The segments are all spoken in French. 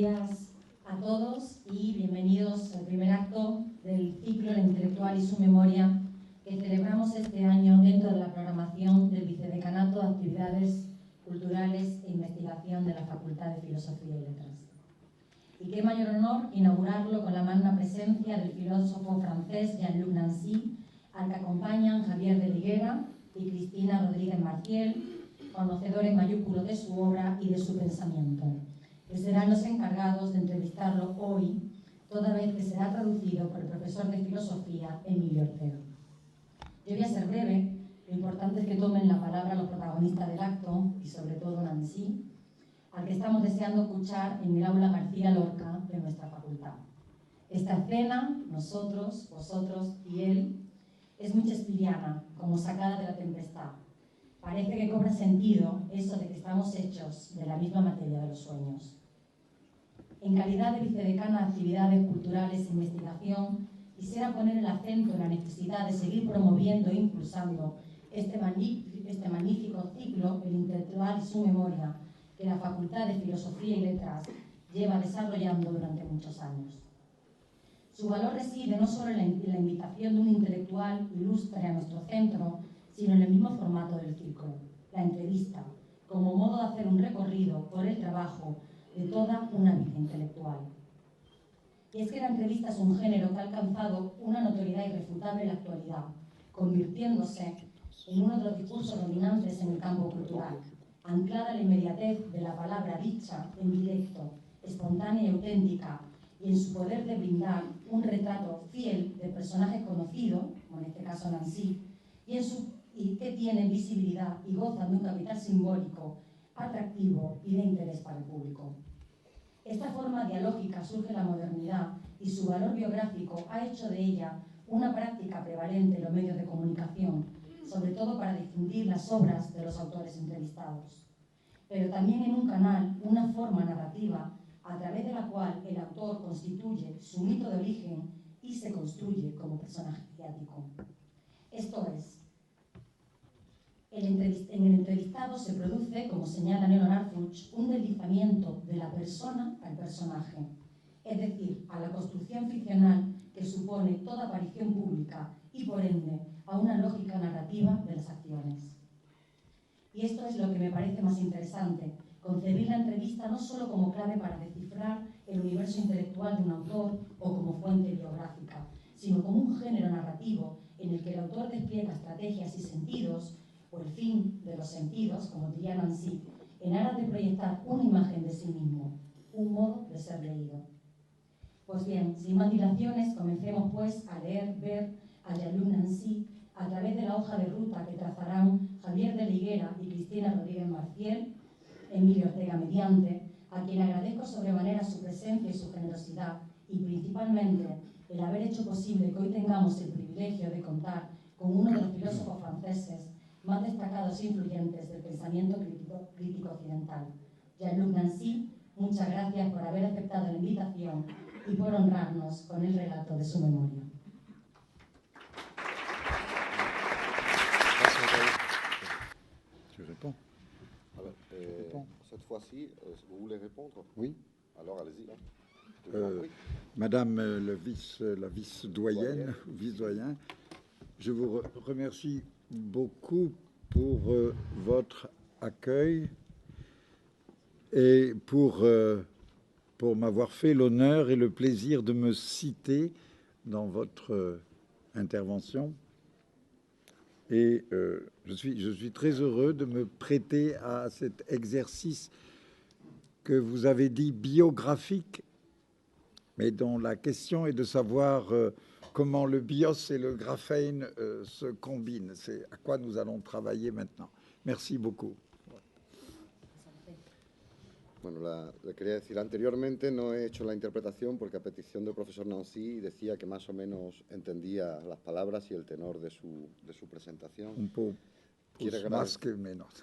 días a todos y bienvenidos al primer acto del ciclo El intelectual y su memoria que celebramos este año dentro de la programación del Vicedecanato de Actividades Culturales e Investigación de la Facultad de Filosofía y Letras. Y qué mayor honor inaugurarlo con la magna presencia del filósofo francés Jean-Luc Nancy, al que acompañan Javier de Liguera y Cristina Rodríguez Marciel, conocedores mayúsculos de su obra y de su pensamiento, que serán los encargados de entrevistarlo hoy, toda vez que será traducido por el profesor de filosofía Emilio Ortega. Yo voy a ser breve, lo importante es que tomen la palabra los protagonistas del acto y sobre todo Nancy, al que estamos deseando escuchar en el aula García Lorca de nuestra facultad. Esta escena, nosotros, vosotros y él, es muy shakespeariana, como sacada de la tempestad. Parece que cobra sentido eso de que estamos hechos de la misma materia de los sueños. En calidad de vicedecana de Actividades Culturales e Investigación, quisiera poner el acento en la necesidad de seguir promoviendo e impulsando este magnífico ciclo, El intelectual y su memoria, que la Facultad de Filosofía y Letras lleva desarrollando durante muchos años. Su valor reside no solo en la invitación de un intelectual ilustre a nuestro centro, sino en el mismo formato del ciclo, la entrevista, como modo de hacer un recorrido por el trabajo de toda una vida intelectual. Y es que la entrevista es un género que ha alcanzado una notoriedad irrefutable en la actualidad, convirtiéndose en uno de los discursos dominantes en el campo cultural, anclada en la inmediatez de la palabra dicha en directo, espontánea y auténtica, y en su poder de brindar un retrato fiel del personaje conocido, como en este caso Nancy, y que tienen visibilidad y gozan de un capital simbólico, atractivo y de interés para el público. Esta forma dialógica surge en la modernidad y su valor biográfico ha hecho de ella una práctica prevalente en los medios de comunicación, sobre todo para difundir las obras de los autores entrevistados. Pero también en un canal, una forma narrativa a través de la cual el autor constituye su mito de origen y se construye como personaje mediático. Esto es, en el entrevistado se produce, como señala Neil Arfuch, un deslizamiento de la persona al personaje, es decir, a la construcción ficcional que supone toda aparición pública y, por ende, a una lógica narrativa de las acciones. Y esto es lo que me parece más interesante, concebir la entrevista no solo como clave para descifrar el universo intelectual de un autor o como fuente biográfica, sino como un género narrativo en el que el autor despliega estrategias y sentidos, o el fin de los sentidos, como diría Nancy, en aras de proyectar una imagen de sí mismo, un modo de ser leído. Pues bien, sin más dilaciones, comencemos pues a leer, ver a Jean-Luc Nancy a través de la hoja de ruta que trazarán Javier de Liguera y Cristina Rodríguez Marciel, Emilio Ortega mediante, a quien agradezco sobremanera su presencia y su generosidad, y principalmente el haber hecho posible que hoy tengamos el privilegio de contar con uno de los filósofos franceses más destacados e influyentes del pensamiento crítico occidental. Jean-Luc Nancy, muchas gracias por haber aceptado la invitación y por honrarnos con el relato de su memoria. Tu réponds. Alors, cette fois-ci, vous voulez répondre? Oui. Alors, allez-y. Madame la vice-doyenne, vice-doyen, je vous remercie beaucoup pour votre accueil et pour m'avoir fait l'honneur et le plaisir de me citer dans votre intervention. Et je suis très heureux de me prêter à cet exercice que vous avez dit biographique, mais dont la question est de savoir comment le bios et le graphène se combinent. C'est à quoi nous allons travailler maintenant. Merci beaucoup. Bueno, le quería decir, anteriormente no he hecho la interpretación porque a petición del profesor Nancy decía que más o menos entendía las palabras y el tenor de su presentación. Un poco más que menos.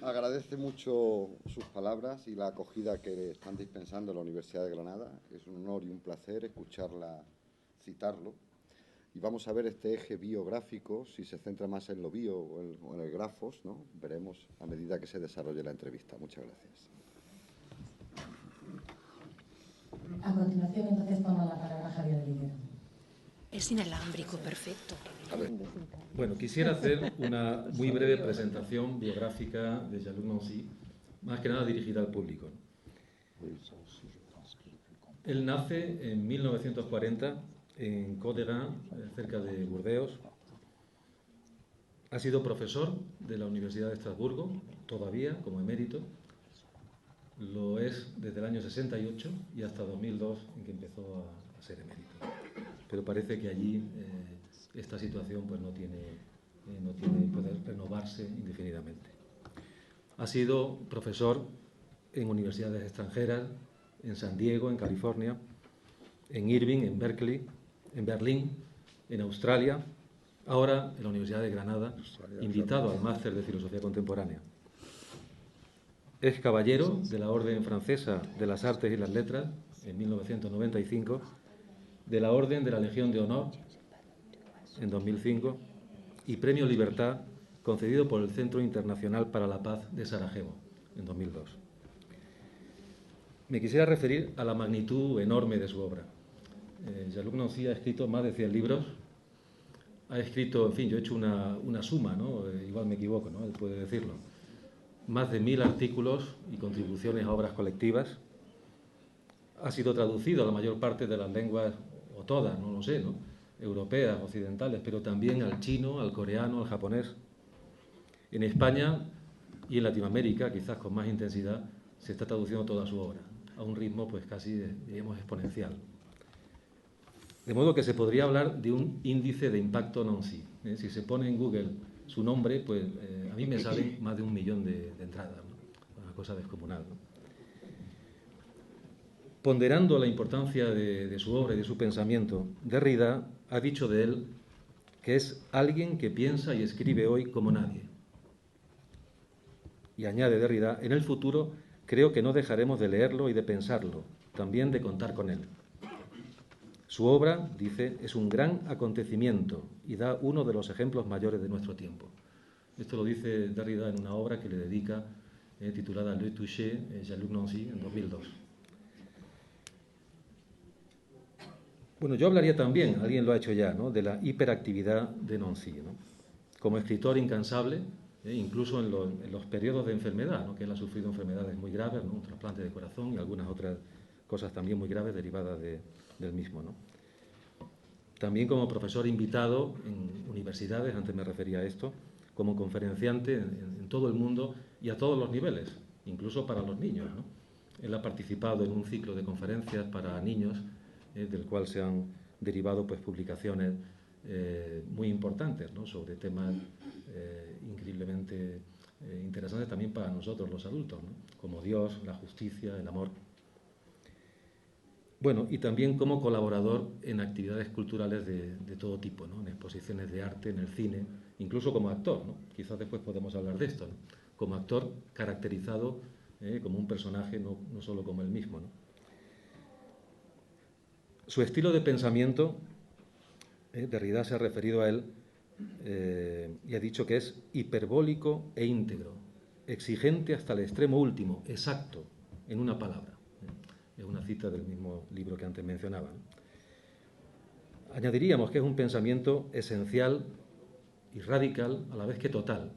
Agradece mucho sus palabras y la acogida que están dispensando en la Universidad de Granada. Es un honor y un placer escucharla citarlo. Y vamos a ver este eje biográfico, si se centra más en lo bio o en el grafos, ¿no? Veremos a medida que se desarrolle la entrevista. Muchas gracias. continuación, entonces, toma la palabra Javier Rivera. Es inalámbrico, perfecto. Bueno, quisiera hacer una muy breve presentación biográfica de Jean-Luc Nancy, más que nada dirigida al público. Él nace en 1940 en Côte-d'Ain, cerca de Burdeos. Ha sido profesor de la Universidad de Estrasburgo, todavía como emérito. Lo es desde el año 68 y hasta 2002, en que empezó a ser emérito. Pero parece que allí esta situación pues no puede renovarse indefinidamente. Ha sido profesor en universidades extranjeras, en San Diego, en California, en Irving, en Berkeley, en Berlín, en Australia, ahora en la Universidad de Granada, invitado al Máster de Filosofía Contemporánea. Es caballero de la Orden Francesa de las Artes y las Letras en 1995, de la Orden de la Legión de Honor en 2005 y Premio Libertad concedido por el Centro Internacional para la Paz de Sarajevo en 2002. Me quisiera referir a la magnitud enorme de su obra. Jean-Luc Nancy ha escrito más de 100 libros. Ha escrito, en fin, yo he hecho una suma, ¿no? Igual me equivoco, ¿no? Él puede decirlo. Más de 1000 artículos y contribuciones a obras colectivas. Ha sido traducido a la mayor parte de las lenguas, o todas, no lo sé, ¿no? Europeas, occidentales, pero también al chino, al coreano, al japonés. En España y en Latinoamérica, quizás con más intensidad, se está traduciendo toda su obra, a un ritmo pues casi, digamos, exponencial. De modo que se podría hablar de un índice de impacto Nancy. Si se pone en Google su nombre, pues a mí me salen más de 1 millón de entradas, ¿no? Una cosa descomunal, ¿no? Ponderando la importancia de su obra y de su pensamiento, Derrida ha dicho de él que es alguien que piensa y escribe hoy como nadie. Y añade Derrida, en el futuro creo que no dejaremos de leerlo y de pensarlo, también de contar con él. Su obra, dice, es un gran acontecimiento y da uno de los ejemplos mayores de nuestro tiempo. Esto lo dice Derrida en una obra que le dedica, titulada Le Toucher, Jean-Luc Nancy, en 2002. Bueno, yo hablaría también, alguien lo ha hecho ya, ¿no?, de la hiperactividad de Nancy, ¿no? Como escritor incansable, incluso en los periodos de enfermedad, ¿no?, que él ha sufrido enfermedades muy graves, ¿no?, un trasplante de corazón y algunas otras cosas también muy graves derivadas del mismo, ¿no? También como profesor invitado en universidades, antes me refería a esto, como conferenciante en todo el mundo y a todos los niveles, incluso para los niños, ¿no? Él ha participado en un ciclo de conferencias para niños, del cual se han derivado pues publicaciones muy importantes, ¿no?, sobre temas increíblemente interesantes también para nosotros los adultos, ¿no?, como Dios, la justicia, el amor. Bueno, y también como colaborador en actividades culturales de todo tipo, ¿no?, en exposiciones de arte, en el cine, incluso como actor, ¿no? Quizás después podemos hablar de esto, ¿no?, como actor caracterizado como un personaje, no solo como él mismo, ¿no? Su estilo de pensamiento, Derrida se ha referido a él y ha dicho que es hiperbólico e íntegro, exigente hasta el extremo último, exacto, en una palabra. Es una cita del mismo libro que antes mencionaba, ¿no? Añadiríamos que es un pensamiento esencial y radical a la vez que total,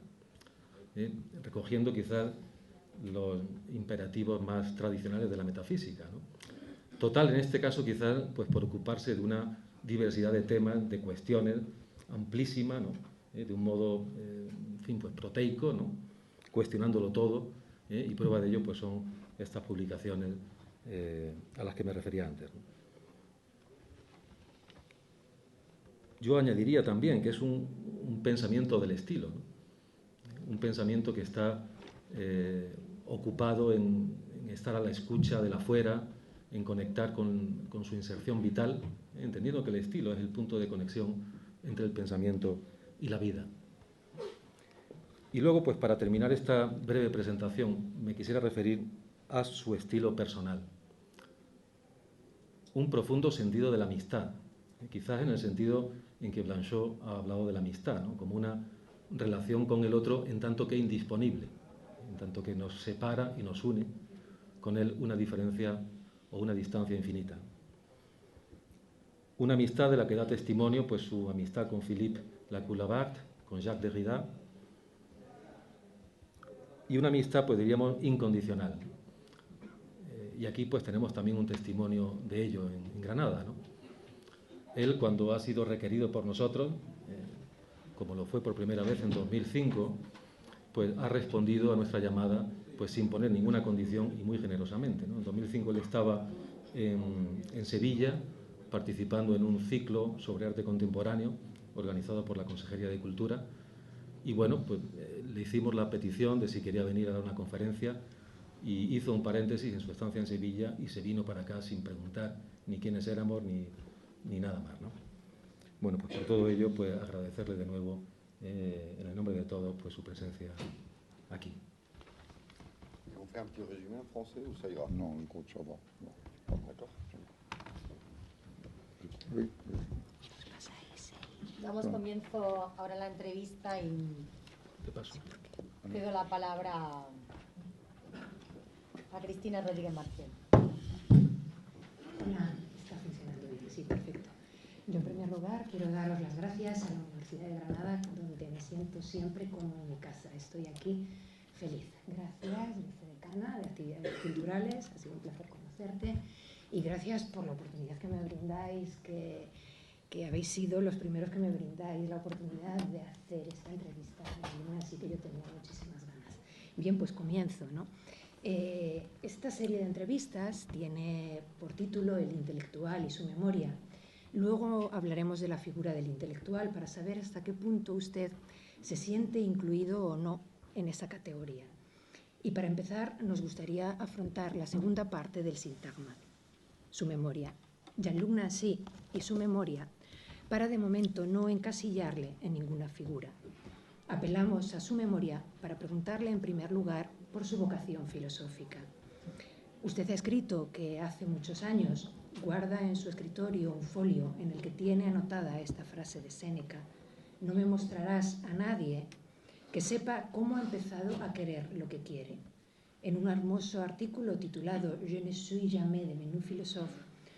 recogiendo quizás los imperativos más tradicionales de la metafísica, ¿no? Total, en este caso, quizás pues por ocuparse de una diversidad de temas, de cuestiones amplísima, ¿no?, de un modo, en fin, pues proteico, ¿no?, cuestionándolo todo, y prueba de ello pues son estas publicaciones a las que me refería antes, ¿no? Yo añadiría también que es un pensamiento del estilo, ¿no?, un pensamiento que está ocupado en estar a la escucha del afuera, en conectar con su inserción vital, entendiendo que el estilo es el punto de conexión entre el pensamiento y la vida. Y luego, pues para terminar esta breve presentación, me quisiera referir a su estilo personal. Un profundo sentido de la amistad, quizás en el sentido en que Blanchot ha hablado de la amistad, ¿no?, como una relación con el otro en tanto que indisponible, en tanto que nos separa y nos une con él una diferencia o una distancia infinita. Una amistad de la que da testimonio pues, su amistad con Philippe Lacoue-Labarthe, con Jacques Derrida, y una amistad, pues diríamos, incondicional. Y aquí pues tenemos también un testimonio de ello en Granada, ¿no? Él, cuando ha sido requerido por nosotros, como lo fue por primera vez en 2005, pues ha respondido a nuestra llamada pues sin poner ninguna condición y muy generosamente, ¿no? En 2005 él estaba en Sevilla participando en un ciclo sobre arte contemporáneo organizado por la Consejería de Cultura y bueno, pues le hicimos la petición de si quería venir a dar una conferencia y hizo un paréntesis en su estancia en Sevilla y se vino para acá sin preguntar ni quiénes éramos ni nada más, ¿no? Bueno, pues por todo ello, pues agradecerle de nuevo, en el nombre de todos, pues su presencia aquí. On fait un petit résumé en français ou ça ira? Non, écoute, ça va. Non. D'accord. Oui. Damos comienzo ahora a la entrevista y Te paso. cedo la palabra a Cristina Rodríguez Marcial. Hola, está funcionando bien, sí, perfecto. Yo, en primer lugar, quiero daros las gracias a la Universidad de Granada, donde me siento siempre como en mi casa. Estoy aquí feliz. Gracias, vicedecana de Actividades Culturales, ha sido un placer conocerte. Y gracias por la oportunidad que me brindáis, que habéis sido los primeros que me brindáis la oportunidad de hacer esta entrevista. Así que yo tenía muchísimas ganas. Bien, pues comienzo, ¿no? Esta serie de entrevistas tiene por título El intelectual y su memoria. Luego hablaremos de la figura del intelectual para saber hasta qué punto usted se siente incluido o no en esa categoría. Y para empezar, nos gustaría afrontar la segunda parte del sintagma, su memoria. Jean-Luc Nancy y su memoria, para de momento no encasillarle en ninguna figura. Apelamos a su memoria para preguntarle en primer lugar por su vocación filosófica. Usted ha escrito que hace muchos años guarda en su escritorio un folio en el que tiene anotada esta frase de Séneca: no me mostrarás a nadie que sepa cómo ha empezado a querer lo que quiere. En un hermoso artículo titulado Je ne suis jamais devenu philosophe,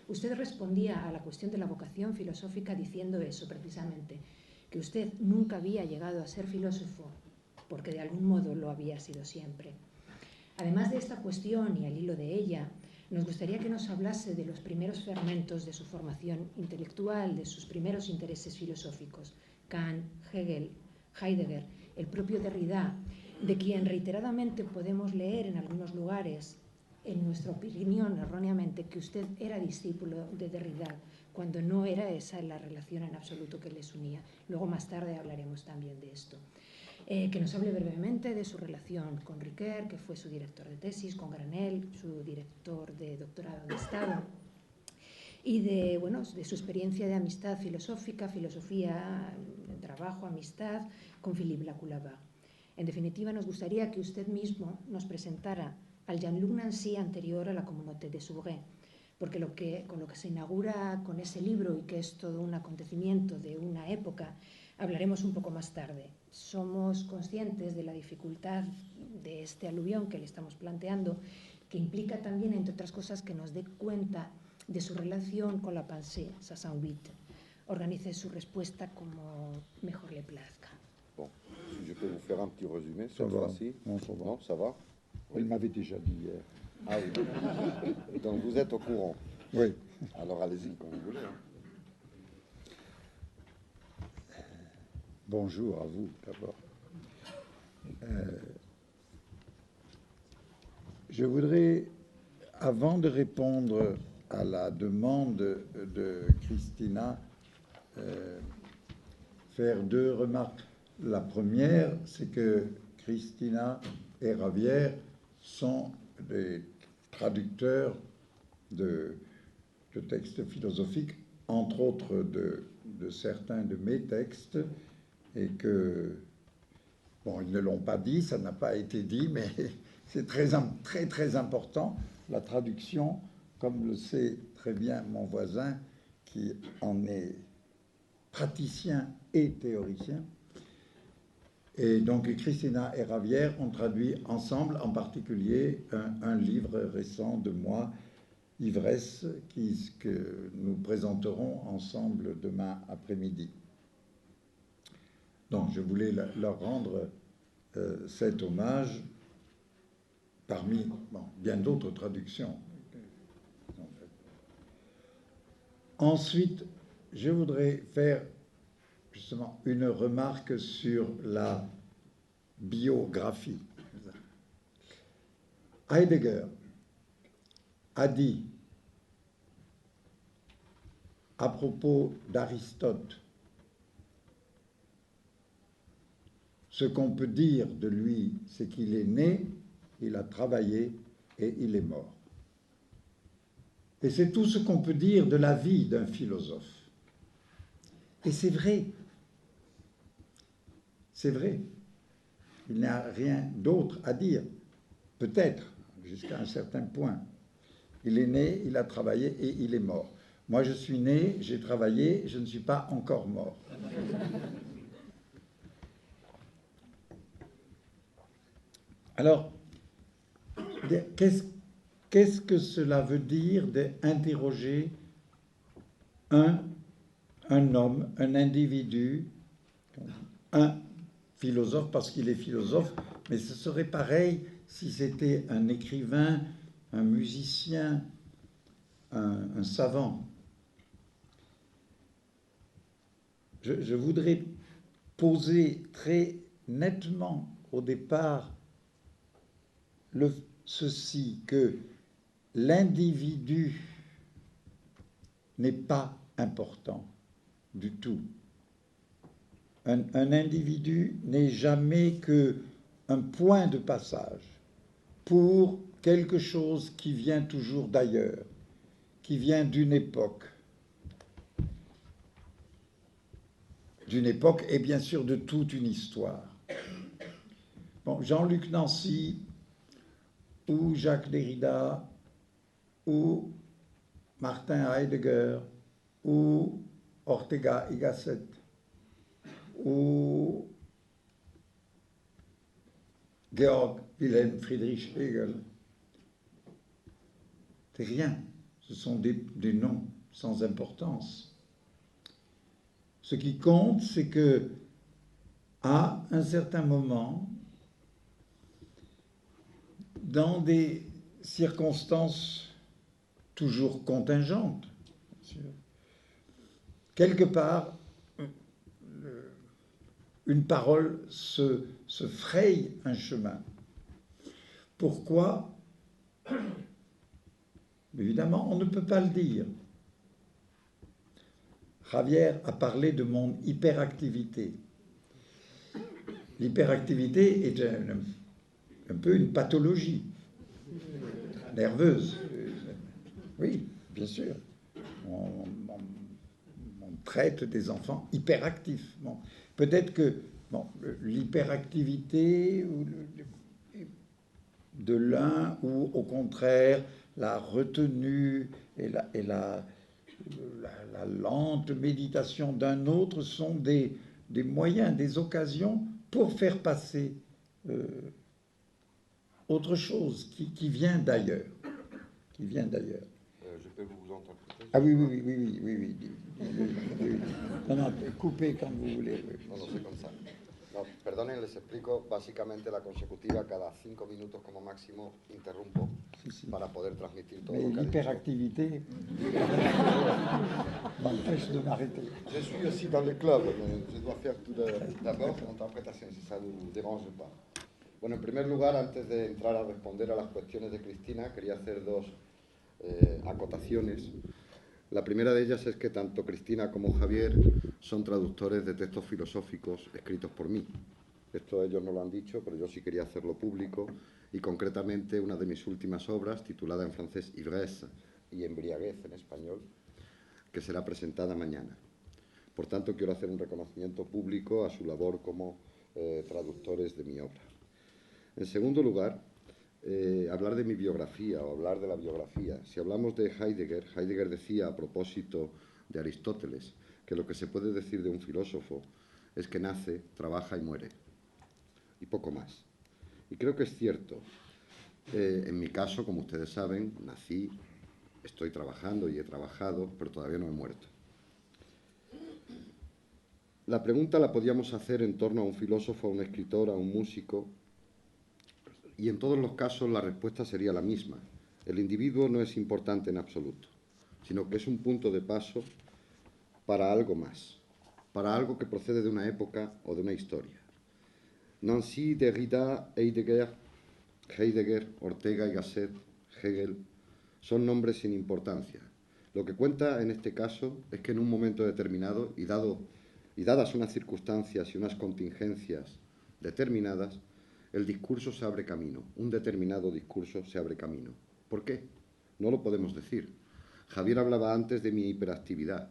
usted respondía a la cuestión de la vocación filosófica diciendo eso precisamente, que usted nunca había llegado a ser filósofo porque de algún modo lo había sido siempre. Además de esta cuestión y al hilo de ella, nos gustaría que nos hablase de los primeros fermentos de su formación intelectual, de sus primeros intereses filosóficos, Kant, Hegel, Heidegger, el propio Derrida, de quien reiteradamente podemos leer en algunos lugares, en nuestra opinión erróneamente, que usted era discípulo de Derrida, cuando no era esa la relación en absoluto que les unía. Luego más tarde hablaremos también de esto. Que nos hable brevemente de su relación con Ricoeur, que fue su director de tesis, con Granell, su director de doctorado de Estado, y de su experiencia de amistad filosófica, filosofía, trabajo, amistad con Philippe Lacoue-Labarthe. En definitiva, nos gustaría que usted mismo nos presentara al Jean-Luc Nancy anterior a la Communauté de Souvray, porque con lo que se inaugura con ese libro y que es todo un acontecimiento de una época, hablaremos un poco más tarde. Somos conscientes de la dificultad de este aluvión que le estamos planteando, que implica también, entre otras cosas, que nos dé cuenta de su relación con la pensée 68. Organice su respuesta como mejor le plazca. Bon, si je peux vous faire un petit résumé Ça cette va. fois-ci. Non, ça va. Non, ça va? Il m'avait déjà dit hier. Ah oui. Donc vous êtes au courant. Oui. Alors allez-y quand vous voulez. Hein. Bonjour à vous d'abord. Je voudrais, avant de répondre à la demande de Christina, faire deux remarques. La première, c'est que Christina et Ravière sont des traducteurs de textes philosophiques, entre autres de certains de mes textes, et que, bon, ils ne l'ont pas dit, ça n'a pas été dit, mais c'est très important, la traduction, comme le sait très bien mon voisin, qui en est praticien et théoricien. Et donc Christina et Ravière ont traduit ensemble, en particulier, un livre récent de moi Ivresse que nous présenterons ensemble demain après-midi. Donc, je voulais leur rendre cet hommage parmi bien d'autres traductions. Ensuite, je voudrais faire justement une remarque sur la biographie. Heidegger a dit à propos d'Aristote ce qu'on peut dire de lui, c'est qu'il est né, il a travaillé et il est mort. Et c'est tout ce qu'on peut dire de la vie d'un philosophe. Et c'est vrai. C'est vrai. Il n'y a rien d'autre à dire. Peut-être, jusqu'à un certain point. Il est né, il a travaillé et il est mort. Moi, je suis né, j'ai travaillé, je ne suis pas encore mort. Alors, qu'est-ce que cela veut dire d'interroger un homme, un individu, un philosophe parce qu'il est philosophe, mais ce serait pareil si c'était un écrivain, un musicien, un savant. Je voudrais poser très nettement au départ ceci, que l'individu n'est pas important du tout. Un individu n'est jamais qu'un point de passage pour quelque chose qui vient toujours d'ailleurs, qui vient d'une époque et bien sûr de toute une histoire. Bon, Jean-Luc Nancy ou Jacques Derrida ou Martin Heidegger ou Ortega y Gasset ou Georg Wilhelm Friedrich Hegel, c'est rien, ce sont des noms sans importance. Ce qui compte, c'est que à un certain moment, dans des circonstances toujours contingentes, bien sûr, quelque part, une parole se fraye un chemin. Pourquoi? Évidemment, on ne peut pas le dire. Javier a parlé de mon hyperactivité. L'hyperactivité est un peu une pathologie nerveuse. Oui, bien sûr. On traite des enfants hyperactifs. Bon. Peut-être que l'hyperactivité de l'un ou au contraire la retenue et la lente méditation d'un autre sont des moyens, des occasions pour faire passer autre chose qui vient d'ailleurs. Je peux vous interpréter? Ah oui. Non, coupez quand vous voulez. No, no sé con ça. No, perdonen, les explico básicamente la consecutiva. Cada 5 minutos como máximo interrumpo para poder transmitir todo. Mais lo que l'hyperactivité m'empêche de m'arrêter. Je suis aussi dans le club, mais je dois faire tout d'abord l'interprétation, si ça ne vous dérange pas. Bueno, en primer lugar, antes de entrar a responder a las cuestiones de Cristina, quería hacer dos acotaciones. La primera de ellas es que tanto Cristina como Javier son traductores de textos filosóficos escritos por mí. Esto ellos no lo han dicho, pero yo sí quería hacerlo público, y concretamente una de mis últimas obras, titulada en francés Ivresse y Embriaguez en español, que será presentada mañana. Por tanto, quiero hacer un reconocimiento público a su labor como traductores de mi obra. En segundo lugar, hablar de mi biografía o hablar de la biografía. Si hablamos de Heidegger, Heidegger decía a propósito de Aristóteles que lo que se puede decir de un filósofo es que nace, trabaja y muere. Y poco más. Y creo que es cierto. En mi caso, como ustedes saben, nací, estoy trabajando y he trabajado, pero todavía no he muerto. La pregunta la podíamos hacer en torno a un filósofo, a un escritor, a un músico, y en todos los casos la respuesta sería la misma. El individuo no es importante en absoluto, sino que es un punto de paso para algo más, para algo que procede de una época o de una historia. Nancy, Derrida, Heidegger, Ortega y Gasset, Hegel, son nombres sin importancia. Lo que cuenta en este caso es que en un momento determinado y dadas unas circunstancias y unas contingencias determinadas, el discurso se abre camino, un determinado discurso se abre camino. ¿Por qué? No lo podemos decir. Javier hablaba antes de mi hiperactividad.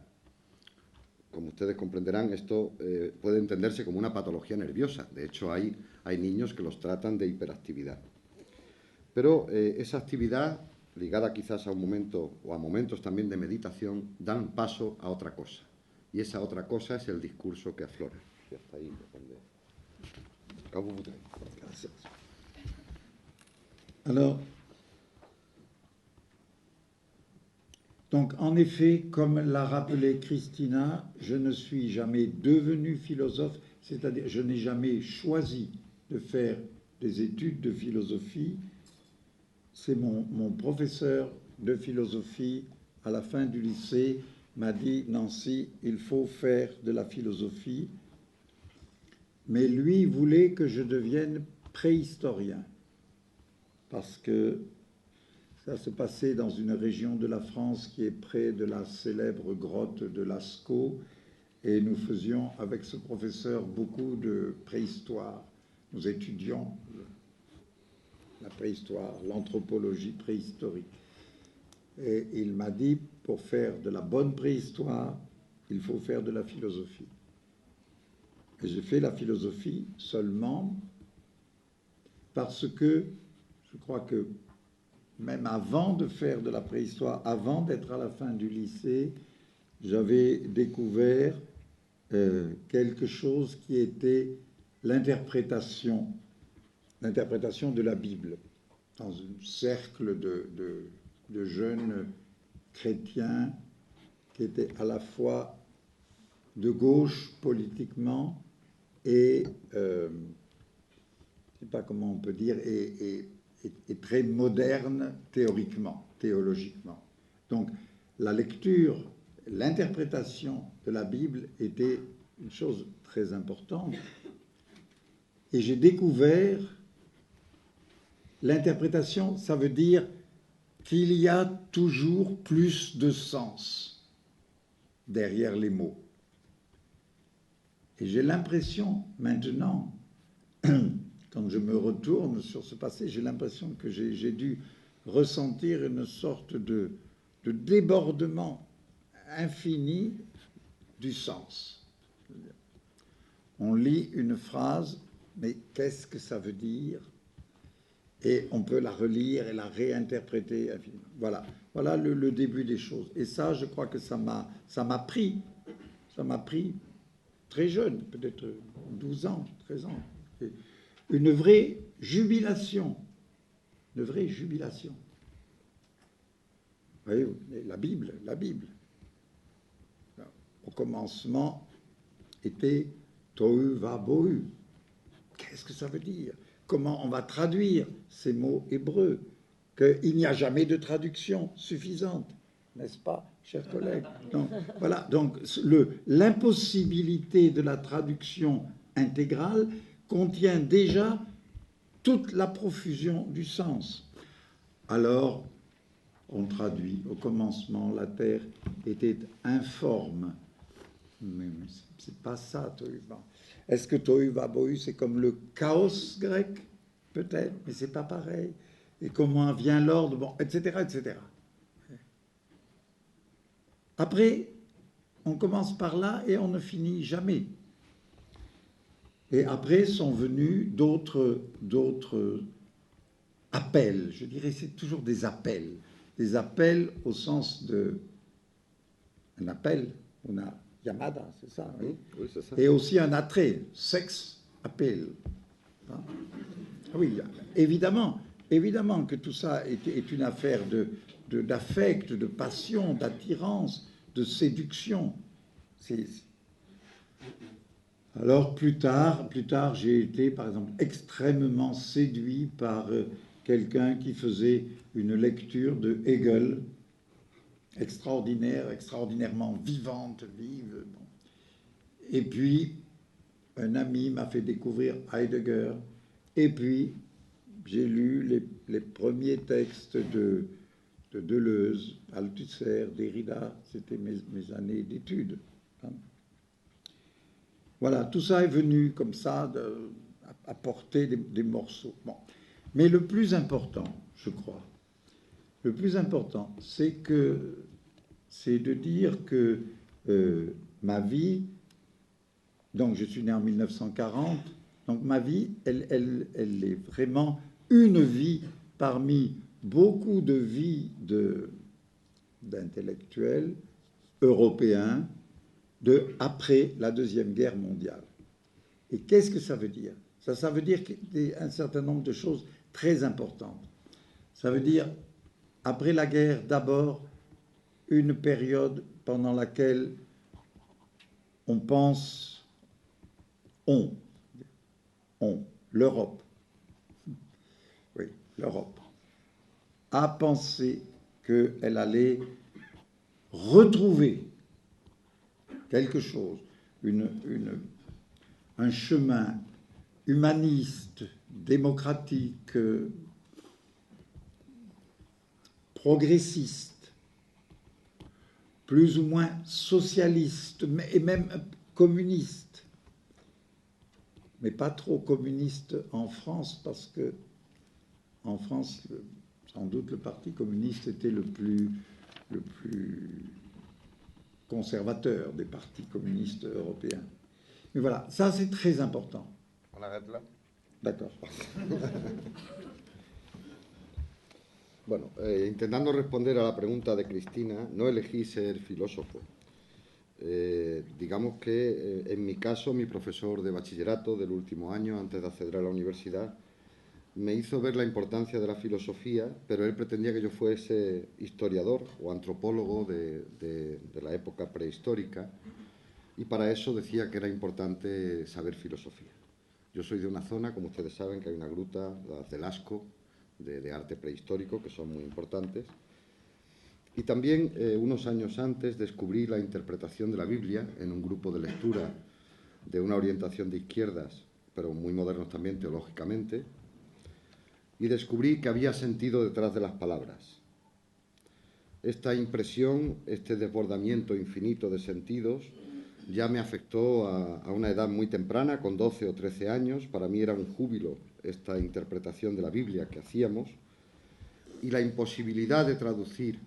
Como ustedes comprenderán, esto puede entenderse como una patología nerviosa. De hecho, hay niños que los tratan de hiperactividad. Pero esa actividad, ligada quizás a un momento o a momentos también de meditación, dan paso a otra cosa. Y esa otra cosa es el discurso que aflora. Y hasta ahí donde... Gracias. Alors, donc en effet, comme l'a rappelé Christina, je ne suis jamais devenu philosophe, c'est-à-dire je n'ai jamais choisi de faire des études de philosophie. C'est mon professeur de philosophie à la fin du lycée m'a dit « Nancy, il faut faire de la philosophie ». Mais lui voulait que je devienne préhistorien, parce que ça se passait dans une région de la France qui est près de la célèbre grotte de Lascaux, et nous faisions avec ce professeur beaucoup de préhistoire. Nous étudions la préhistoire, l'anthropologie préhistorique. Et il m'a dit, pour faire de la bonne préhistoire, il faut faire de la philosophie. Et j'ai fait la philosophie seulement parce que je crois que même avant de faire de la préhistoire, avant d'être à la fin du lycée, j'avais découvert quelque chose qui était l'interprétation de la Bible dans un cercle de jeunes chrétiens qui étaient à la fois de gauche politiquement et, je ne sais pas comment on peut dire, et très moderne théoriquement, théologiquement. Donc la lecture, l'interprétation de la Bible était une chose très importante. Et j'ai découvert l'interprétation, ça veut dire qu'il y a toujours plus de sens derrière les mots. Et j'ai l'impression maintenant, quand je me retourne sur ce passé, j'ai l'impression que j'ai dû ressentir une sorte de débordement infini du sens. On lit une phrase, mais qu'est-ce que ça veut dire? Et on peut la relire et la réinterpréter infiniment. Voilà le début des choses. Et ça, je crois que ça m'a pris très jeune, peut-être 12 ans, 13 ans. Une vraie jubilation. Une vraie jubilation. Vous voyez, la Bible. Au commencement était Tohu Vabohu. Qu'est-ce que ça veut dire? Comment on va traduire ces mots hébreux? Qu'il n'y a jamais de traduction suffisante, n'est-ce pas, chers collègues? Donc, voilà, donc l'impossibilité de la traduction intégrale contient déjà toute la profusion du sens. Alors, on traduit, au commencement, la terre était informe. Mais c'est pas ça, Tohu Vabohu. Est-ce que Tohu Vabohu, c'est comme le chaos grec? Peut-être, mais c'est pas pareil. Et comment vient l'ordre, bon, etc., etc. Après, on commence par là et on ne finit jamais. Et après sont venus d'autres appels. Je dirais c'est toujours des appels. Des appels au sens de... Un appel, on a Yamada, c'est ça, oui, c'est ça. Et aussi un attrait, sex appel. Oui, évidemment que tout ça est une affaire de d'affect, de passion, d'attirance, de séduction. Alors plus tard, j'ai été, par exemple, extrêmement séduit par quelqu'un qui faisait une lecture de Hegel, extraordinaire, extraordinairement vivante, vive. Bon. Et puis, un ami m'a fait découvrir Heidegger, et puis j'ai lu les premiers textes de Deleuze, Althusser, Derrida. C'était mes années d'études. Hein. Voilà, tout ça est venu comme ça, apporter des morceaux. Bon. Mais le plus important, je crois, le plus important, c'est de dire que ma vie, donc je suis né en 1940, donc ma vie, elle est vraiment une vie parmi beaucoup de vies d'intellectuels européens après la Deuxième Guerre mondiale. Et qu'est-ce que ça veut dire? Ça veut dire un certain nombre de choses très importantes. Ça veut dire, après la guerre, d'abord, une période pendant laquelle on pense, l'Europe, oui, l'Europe, a pensé qu'elle allait retrouver quelque chose, un chemin humaniste, démocratique, progressiste, plus ou moins socialiste, et même communiste. Mais pas trop communiste en France, parce que en France, sans doute, le Parti communiste était le plus conservateur des partis communistes européens. Mais voilà, ça c'est très important. On arrête là. D'accord. Bueno, intentando responder a la pregunta de Cristina, no elegí ser filósofo. Digamos que en mi caso, mi profesor de bachillerato del último año, antes de acceder a la universidad, me hizo ver la importancia de la filosofía, pero él pretendía que yo fuese historiador o antropólogo de la época prehistórica, y para eso decía que era importante saber filosofía. Yo soy de una zona, como ustedes saben, que hay una gruta, las de Lasco, de arte prehistórico, que son muy importantes. Y también, unos años antes, descubrí la interpretación de la Biblia en un grupo de lectura de una orientación de izquierdas, pero muy modernos también teológicamente, y descubrí que había sentido detrás de las palabras. Esta impresión, este desbordamiento infinito de sentidos, ya me afectó a una edad muy temprana, con 12 o 13 años. Para mí era un júbilo esta interpretación de la Biblia que hacíamos, y la imposibilidad de traducir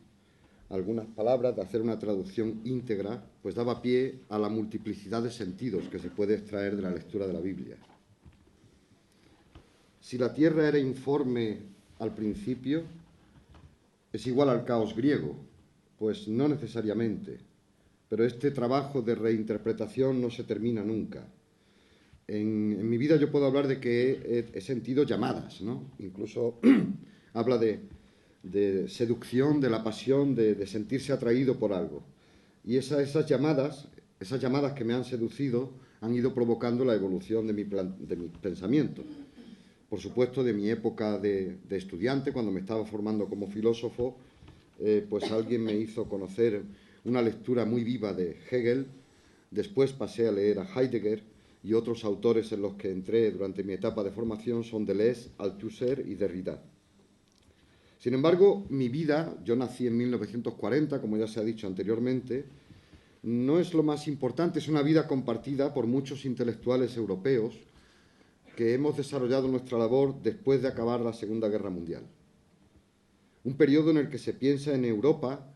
algunas palabras, de hacer una traducción íntegra, pues daba pie a la multiplicidad de sentidos que se puede extraer de la lectura de la Biblia. Si la tierra era informe al principio, ¿es igual al caos griego? Pues no necesariamente, pero este trabajo de reinterpretación no se termina nunca. En mi vida yo puedo hablar de que he sentido llamadas, ¿no? Incluso habla de seducción, de la pasión, de sentirse atraído por algo. Y esas llamadas que me han seducido han ido provocando la evolución de mi pensamiento. Por supuesto, de mi época de estudiante, cuando me estaba formando como filósofo, pues alguien me hizo conocer una lectura muy viva de Hegel. Después pasé a leer a Heidegger, y otros autores en los que entré durante mi etapa de formación son Deleuze, Althusser y Derrida. Sin embargo, mi vida, yo nací en 1940, como ya se ha dicho anteriormente, no es lo más importante, es una vida compartida por muchos intelectuales europeos que hemos desarrollado nuestra labor después de acabar la Segunda Guerra Mundial. Un periodo en el que se piensa en Europa,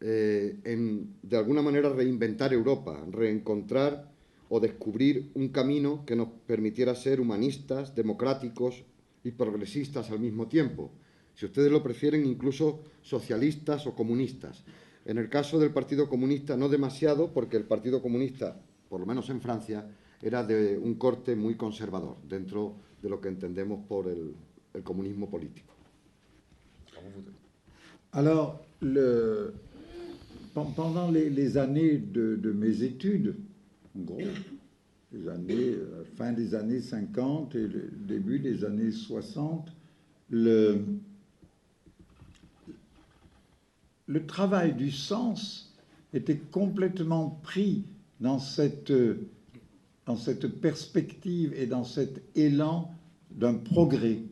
de alguna manera reinventar Europa, reencontrar o descubrir un camino que nos permitiera ser humanistas, democráticos y progresistas al mismo tiempo. Si ustedes lo prefieren, incluso socialistas o comunistas. En el caso del Partido Comunista, no demasiado, porque el Partido Comunista, por lo menos en Francia, era de un corte muy conservador, dentro de lo que entendemos por el comunismo político. Alors, pendant les années de mes études, en gros, fin des années 50 et le début des années 60, le travail du sens était complètement pris dans cette perspective et dans cet élan d'un progrès,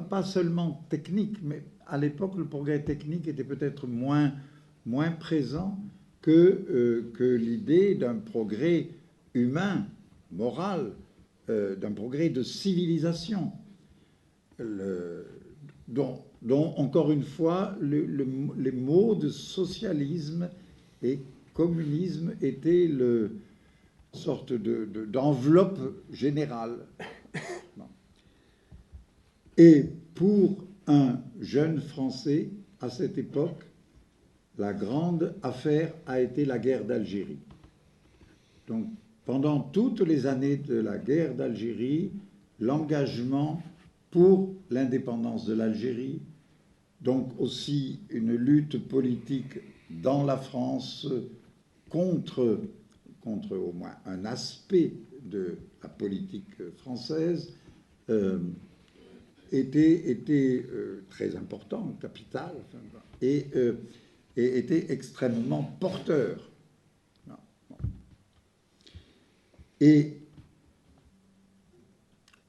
pas seulement technique, mais à l'époque, le progrès technique était peut-être moins présent que l'idée d'un progrès humain, moral, d'un progrès de civilisation, dont encore une fois, les mots de socialisme et communisme étaient sorte d'enveloppe générale. Et pour un jeune Français, à cette époque, la grande affaire a été la guerre d'Algérie. Donc, pendant toutes les années de la guerre d'Algérie, l'engagement pour l'indépendance de l'Algérie, donc aussi une lutte politique dans la France contre au moins un aspect de la politique française, était très important, capital, et était extrêmement porteur. Et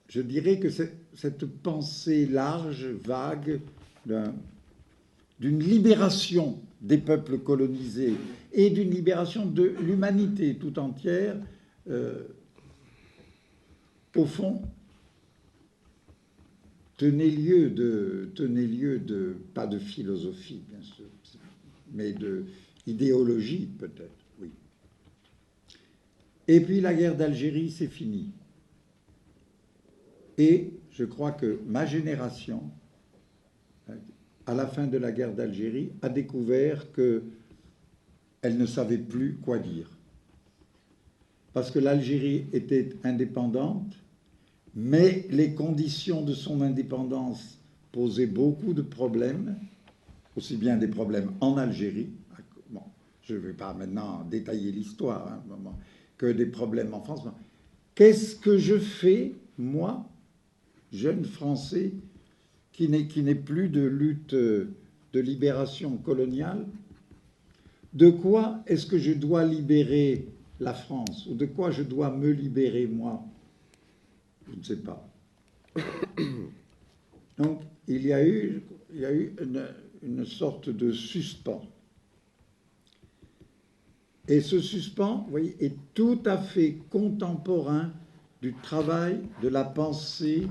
je dirais que cette pensée large, vague, d'une libération des peuples colonisés et d'une libération de l'humanité tout entière, au fond, tenait lieu de pas de philosophie, bien sûr, mais d'idéologie, peut-être, oui. Et puis la guerre d'Algérie, c'est fini. Et je crois que ma génération, à la fin de la guerre d'Algérie, a découvert qu'elle ne savait plus quoi dire. Parce que l'Algérie était indépendante, mais les conditions de son indépendance posaient beaucoup de problèmes, aussi bien des problèmes en Algérie, bon, je ne vais pas maintenant détailler l'histoire, que des problèmes en France. Qu'est-ce que je fais, moi, jeune Français, qui n'est plus de lutte de libération coloniale? De quoi est-ce que je dois libérer la France? Ou de quoi je dois me libérer, moi? Je ne sais pas. Donc, il y a eu une sorte de suspens. Et ce suspens, vous voyez, est tout à fait contemporain du travail, de la pensée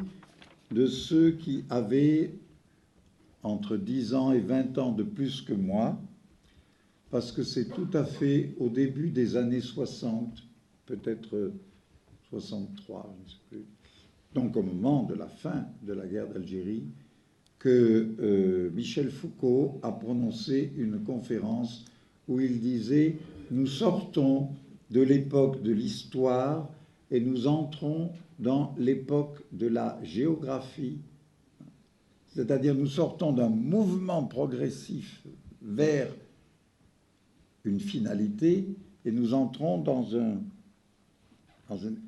de ceux qui avaient entre 10 ans et 20 ans de plus que moi, parce que c'est tout à fait au début des années 60, peut-être 63, je ne sais plus, donc au moment de la fin de la guerre d'Algérie, que Michel Foucault a prononcé une conférence où il disait « Nous sortons de l'époque de l'histoire et nous entrons dans l'époque de la géographie, c'est-à-dire nous sortons d'un mouvement progressif vers une finalité et nous entrons dans un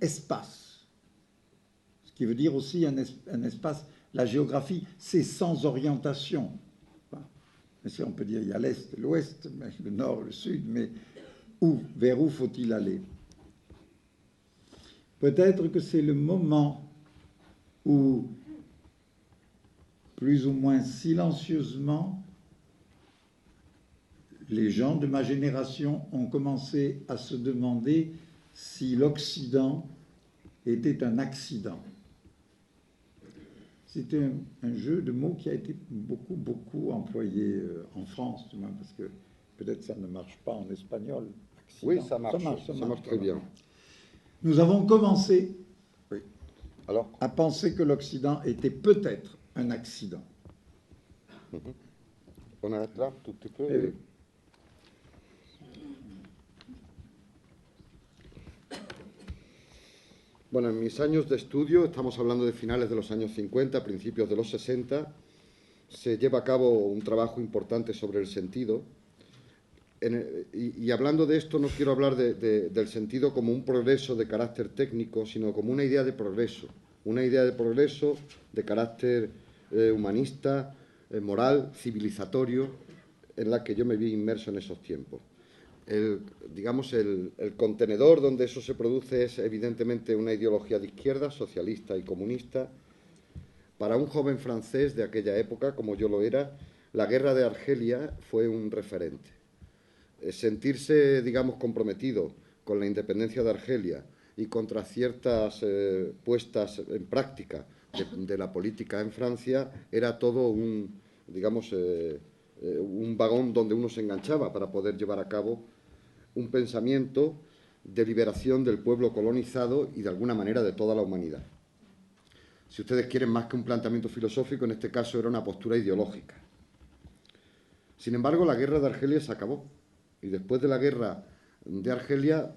espace. Ce qui veut dire aussi un espace. La géographie, c'est sans orientation. On peut dire il y a l'Est et l'Ouest, le Nord, le Sud, mais vers où faut-il aller? Peut-être que c'est le moment où, plus ou moins silencieusement, les gens de ma génération ont commencé à se demander si l'Occident était un accident. C'était un jeu de mots qui a été beaucoup employé en France, du moins, parce que peut-être ça ne marche pas en espagnol. Accident. Oui, ça marche très bien. Nous avons commencé à penser que l'Occident était peut-être un accident. On arrête là tout petit peu. Bueno, en mis años de estudio, estamos hablando de finales de los años 50, principios de los 60, se lleva a cabo un trabajo importante sobre el sentido. Y hablando de esto, no quiero hablar del sentido como un progreso de carácter técnico, sino como una idea de progreso de carácter humanista, moral, civilizatorio, en la que yo me vi inmerso en esos tiempos. El contenedor donde eso se produce es evidentemente una ideología de izquierda, socialista y comunista. Para un joven francés de aquella época, como yo lo era, la guerra de Argelia fue un referente. Sentirse, digamos, comprometido con la independencia de Argelia y contra ciertas puestas en práctica de la política en Francia era todo un vagón donde uno se enganchaba para poder llevar a cabo un pensamiento de liberación del pueblo colonizado y de alguna manera de toda la humanidad. Si ustedes quieren, más que un planteamiento filosófico, en este caso era una postura ideológica. Sin embargo, la guerra de Argelia se acabó. Y después de la guerra de Argelia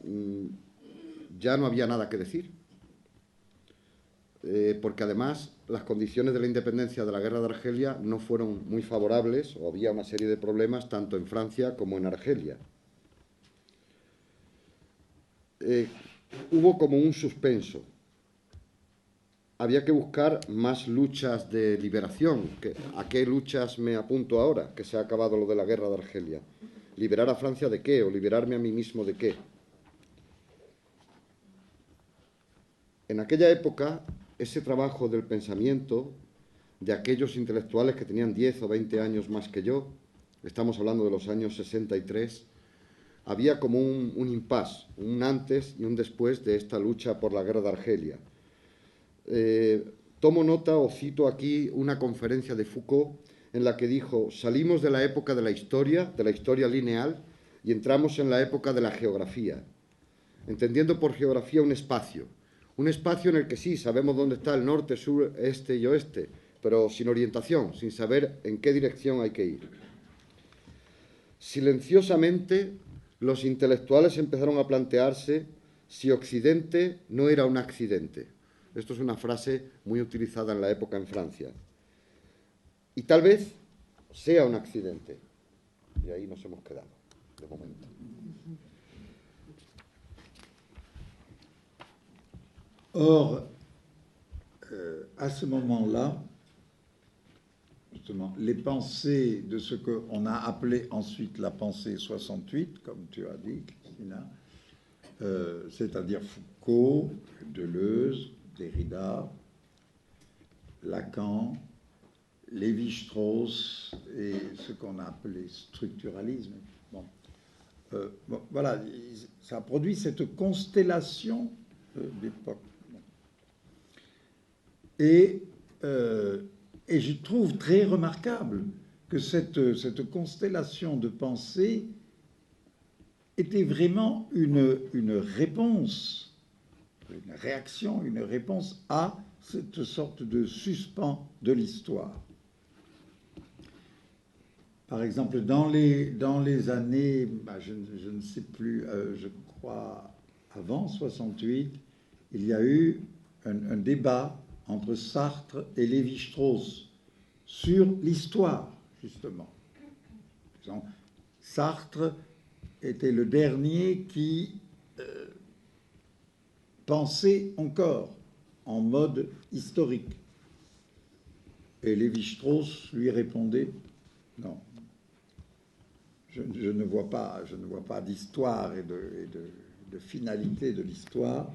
ya no había nada que decir. Porque además las condiciones de la independencia de la guerra de Argelia no fueron muy favorables, o había una serie de problemas tanto en Francia como en Argelia. Hubo como un suspenso. Había que buscar más luchas de liberación. ¿A qué luchas me apunto ahora, que se ha acabado lo de la guerra de Argelia? ¿Liberar a Francia de qué? ¿O liberarme a mí mismo de qué? En aquella época, ese trabajo del pensamiento de aquellos intelectuales que tenían 10 o 20 años más que yo, estamos hablando de los años 63, había como un impasse, un antes y un después de esta lucha por la guerra de Argelia. Tomo nota o cito aquí una conferencia de Foucault en la que dijo: salimos de la época de la historia lineal, y entramos en la época de la geografía, entendiendo por geografía un espacio en el que sí sabemos dónde está el norte, sur, este y oeste, pero sin orientación, sin saber en qué dirección hay que ir. Silenciosamente, los intelectuales empezaron a plantearse si Occidente no era un accidente. Esto es una frase muy utilizada en la época en Francia. Y tal vez sea un accidente. Y ahí nos hemos quedado, de momento. Or, à ce moment-là, justement, les pensées de ce qu'on a appelé ensuite la pensée 68, comme tu as dit, Christina, c'est-à-dire Foucault, Deleuze, Derrida, Lacan, Lévi-Strauss et ce qu'on a appelé structuralisme. Bon, voilà, ça a produit cette constellation d'époque. Et je trouve très remarquable que cette constellation de pensée était vraiment une réponse, une réaction, une réponse à cette sorte de suspens de l'histoire. Par exemple, dans les années, je ne sais plus, je crois avant 68, il y a eu un débat entre Sartre et Lévi-Strauss sur l'histoire, justement. Sartre était le dernier qui pensait encore en mode historique. Et Lévi-Strauss lui répondait: non, je ne vois pas d'histoire et de finalité de l'histoire.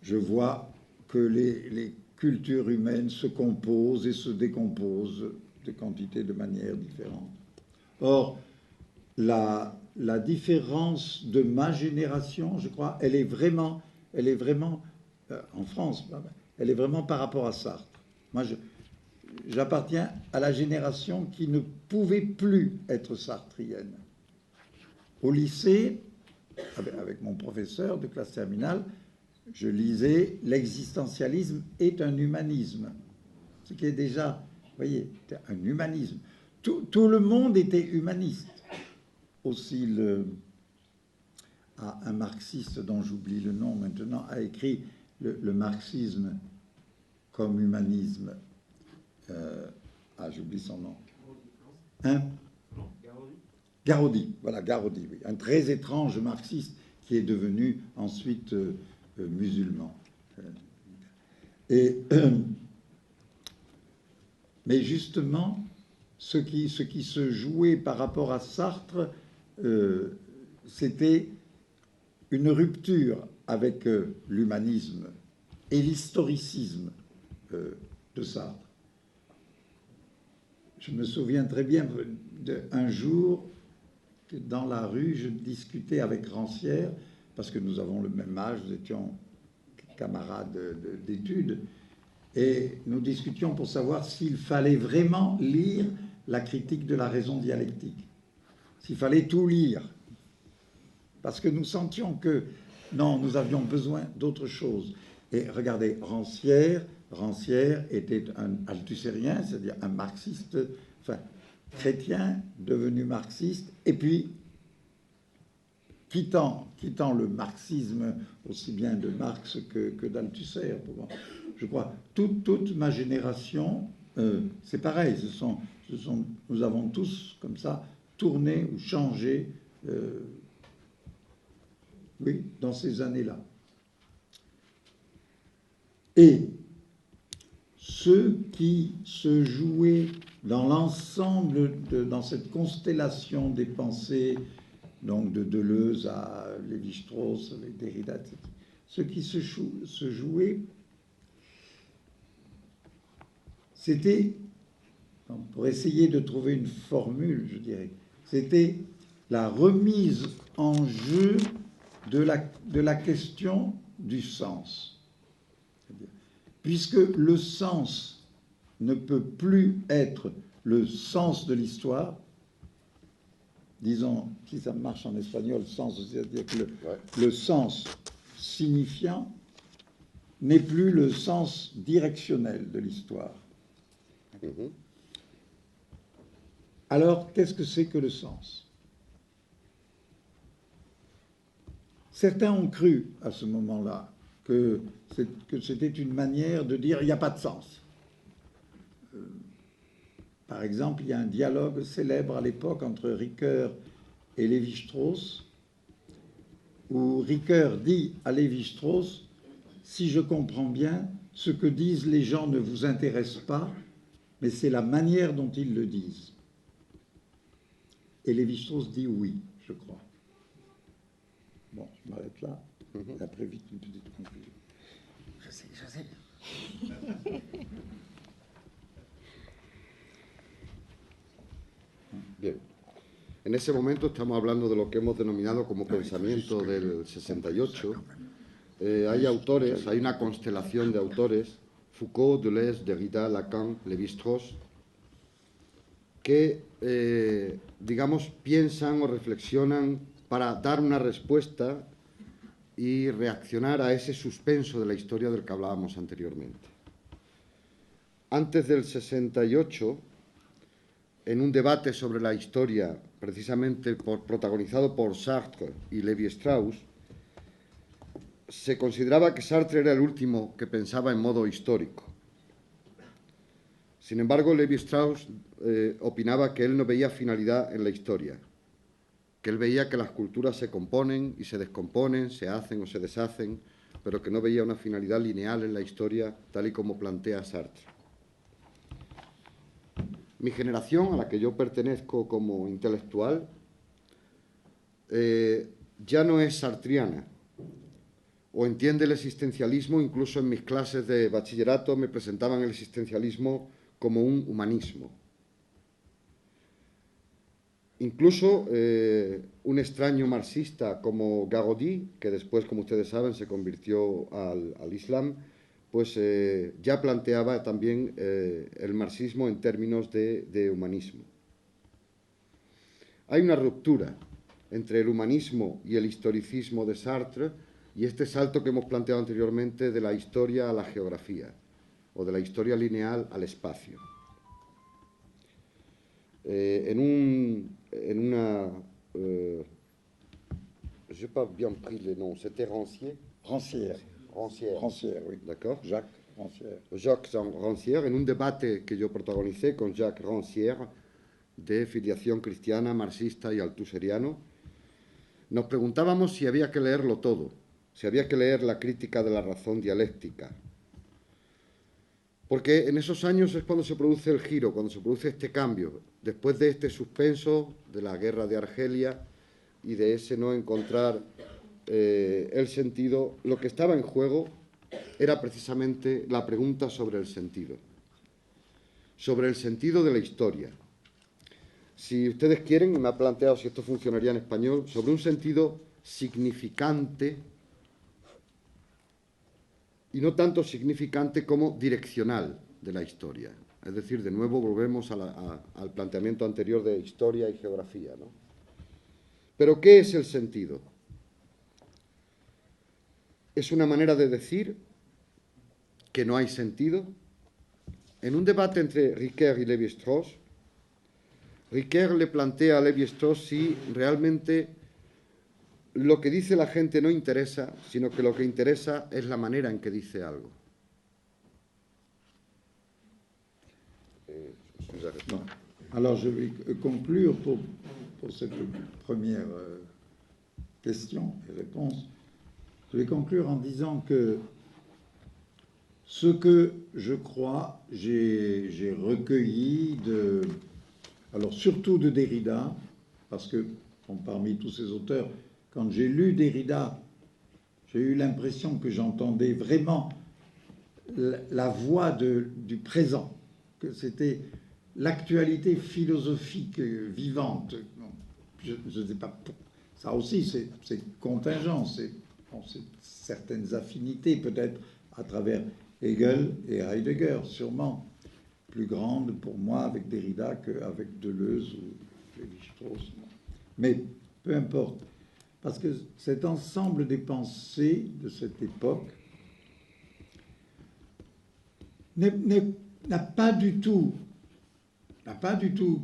Je vois que les cultures humaines se composent et se décomposent de quantité de manières différentes. Or, la différence de ma génération, je crois, elle est vraiment en France, elle est vraiment par rapport à Sartre. Moi, j'appartiens à la génération qui ne pouvait plus être sartrienne. Au lycée, avec mon professeur de classe terminale, je lisais « L'existentialisme est un humanisme », ce qui est déjà, vous voyez, un humanisme. Tout le monde était humaniste. Aussi, un marxiste dont j'oublie le nom maintenant a écrit le marxisme comme humanisme. Ah, j'oublie son nom. Hein? Garaudy, voilà, Garaudy, oui. Un très étrange marxiste qui est devenu ensuite musulman. Mais justement, ce qui se jouait par rapport à Sartre, c'était une rupture avec l'humanisme et l'historicisme de Sartre. Je me souviens très bien d'un jour, dans la rue, je discutais avec Rancière, parce que nous avons le même âge, nous étions camarades d'études, et nous discutions pour savoir s'il fallait vraiment lire la critique de la raison dialectique, s'il fallait tout lire, parce que nous sentions que, non, nous avions besoin d'autre chose. Et regardez, Rancière était un althusserien, c'est-à-dire un marxiste, enfin, chrétien, devenu marxiste, et puis, quittant le marxisme, aussi bien de Marx que d'Althusser, je crois, toute ma génération, c'est pareil, nous avons tous, comme ça, tourné ou changé, oui, dans ces années-là. Et ce qui se jouait dans l'ensemble, dans cette constellation des pensées, donc de Deleuze à Lévi-Strauss, les Derrida, etc., ce qui se jouait, c'était, pour essayer de trouver une formule, je dirais, c'était la remise en jeu de la question du sens. Puisque le sens ne peut plus être le sens de l'histoire, disons, si ça marche en espagnol, sens, c'est-à-dire que le sens signifiant n'est plus le sens directionnel de l'histoire. Alors, qu'est-ce que c'est que le sens? Certains ont cru à ce moment-là que c'était une manière de dire il n'y a pas de sens. Par exemple, il y a un dialogue célèbre à l'époque entre Ricoeur et Lévi-Strauss, où Ricoeur dit à Lévi-Strauss, si je comprends bien, ce que disent les gens ne vous intéresse pas, mais c'est la manière dont ils le disent. Et Lévi-Strauss dit oui, je crois. Bon, je m'arrête là. Et après, vite, une petite conclusion. Je sais. Bien. En ese momento estamos hablando de lo que hemos denominado como pensamiento del 68. Hay autores, hay una constelación de autores, Foucault, Deleuze, Derrida, Lacan, Lévi-Strauss, que, digamos, piensan o reflexionan para dar una respuesta y reaccionar a ese suspenso de la historia del que hablábamos anteriormente. Antes del 68, en un debate sobre la historia, precisamente protagonizado por Sartre y Lévi-Strauss, se consideraba que Sartre era el último que pensaba en modo histórico. Sin embargo, Lévi-Strauss opinaba que él no veía finalidad en la historia, que él veía que las culturas se componen y se descomponen, se hacen o se deshacen, pero que no veía una finalidad lineal en la historia, tal y como plantea Sartre. Mi generación, a la que yo pertenezco como intelectual, ya no es sartriana, o entiende el existencialismo. Incluso en mis clases de bachillerato me presentaban el existencialismo como un humanismo. Incluso un extraño marxista como Garaudy, que después, como ustedes saben, se convirtió al Islam, pues ya planteaba también el marxismo en términos de humanismo. Hay una ruptura entre el humanismo y el historicismo de Sartre y este salto que hemos planteado anteriormente de la historia a la geografía o de la historia lineal al espacio. Je n'ai pas bien pris les noms. C'était Rancière. Rancière, oui. D'accord. Jacques. Jacques Rancière, en un debate que yo protagonicé con Jacques Rancière, de filiación cristiana, marxista y altuseriano, nos preguntábamos si había que leerlo todo, si había que leer la crítica de la razón dialéctica. Porque en esos años es cuando se produce el giro, cuando se produce este cambio, después de este suspenso de la guerra de Argelia y de ese no encontrar el sentido, lo que estaba en juego era precisamente la pregunta sobre el sentido de la historia. Si ustedes quieren, me ha planteado si esto funcionaría en español, sobre un sentido significante y no tanto significante como direccional de la historia. Es decir, de nuevo volvemos al planteamiento anterior de historia y geografía, ¿no? Pero, ¿qué es el sentido? ¿Es una manera de decir que no hay sentido? En un debate entre Ricoeur y Lévi-Strauss, Ricoeur le plantea a Lévi-Strauss si realmente lo que dice la gente no interesa, sino que lo que interesa es la manera en que dice algo. Alors, je vais conclure pour cette première question et réponse. Je vais conclure en disant que ce que je crois, j'ai recueilli alors surtout de Derrida, parce que parmi tous ces auteurs, quand j'ai lu Derrida, j'ai eu l'impression que j'entendais vraiment la voix du présent, que c'était l'actualité philosophique vivante. Je ne sais pas, ça aussi c'est contingent, c'est certaines affinités peut-être à travers Hegel et Heidegger, sûrement plus grandes pour moi avec Derrida qu'avec Deleuze ou Lévi-Strauss. Mais peu importe, parce que cet ensemble des pensées de cette époque n'a pas du tout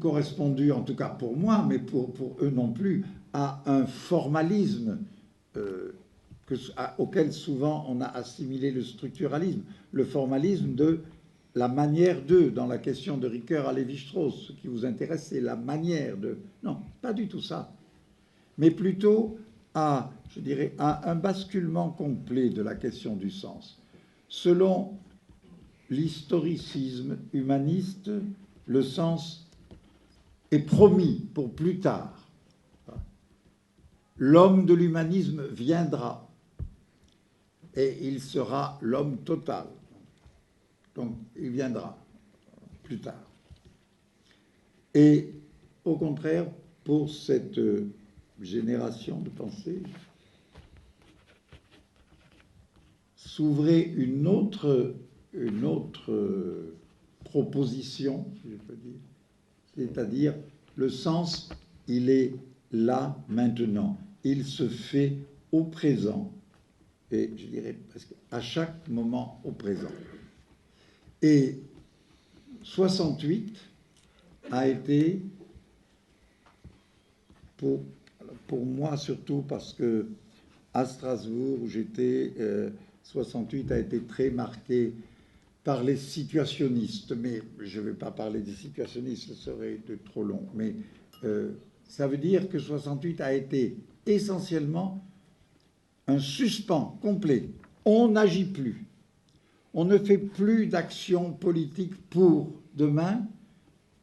correspondu, en tout cas pour moi, mais pour eux non plus, à un formalisme auquel souvent on a assimilé le structuralisme, le formalisme de la manière de, dans la question de Ricoeur à Lévi-Strauss. Ce qui vous intéresse, c'est la manière de. Non, pas du tout ça. Mais plutôt à, je dirais, à un basculement complet de la question du sens. Selon l'historicisme humaniste, le sens est promis pour plus tard. L'homme de l'humanisme viendra et il sera l'homme total. Donc, il viendra plus tard. Et au contraire, pour cette génération de pensée, s'ouvrait une autre proposition, si je peux dire, c'est-à-dire le sens, il est là maintenant, il se fait au présent, et je dirais presque à chaque moment au présent. Et 68 a été, pour moi surtout, parce que à Strasbourg où j'étais, 68 a été très marqué par les situationnistes, mais je ne vais pas parler des situationnistes, ce serait de trop long, mais ça veut dire que 68 a été essentiellement un suspens complet. On n'agit plus. On ne fait plus d'action politique pour demain.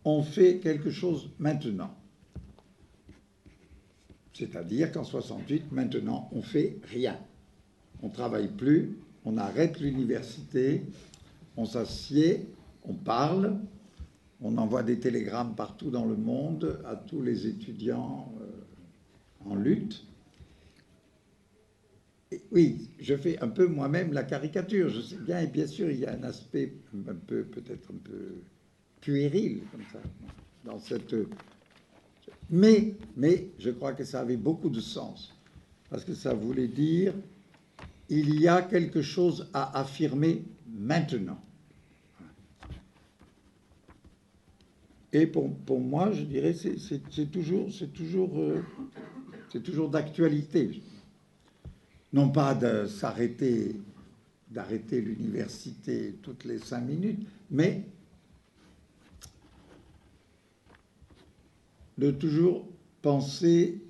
On fait quelque chose maintenant. C'est-à-dire qu'en 68, maintenant, on fait rien. On ne travaille plus, on arrête l'université, on s'assied, on parle, on envoie des télégrammes partout dans le monde à tous les étudiants en lutte. Et oui, je fais un peu moi-même la caricature, je sais bien, et bien sûr, il y a un aspect peut-être un peu puéril, comme ça, dans cette... Mais je crois que ça avait beaucoup de sens, parce que ça voulait dire il y a quelque chose à affirmer maintenant. Et pour moi, je dirais, c'est toujours d'actualité. Non pas de s'arrêter d'arrêter l'université toutes les 5 minutes, mais de toujours penser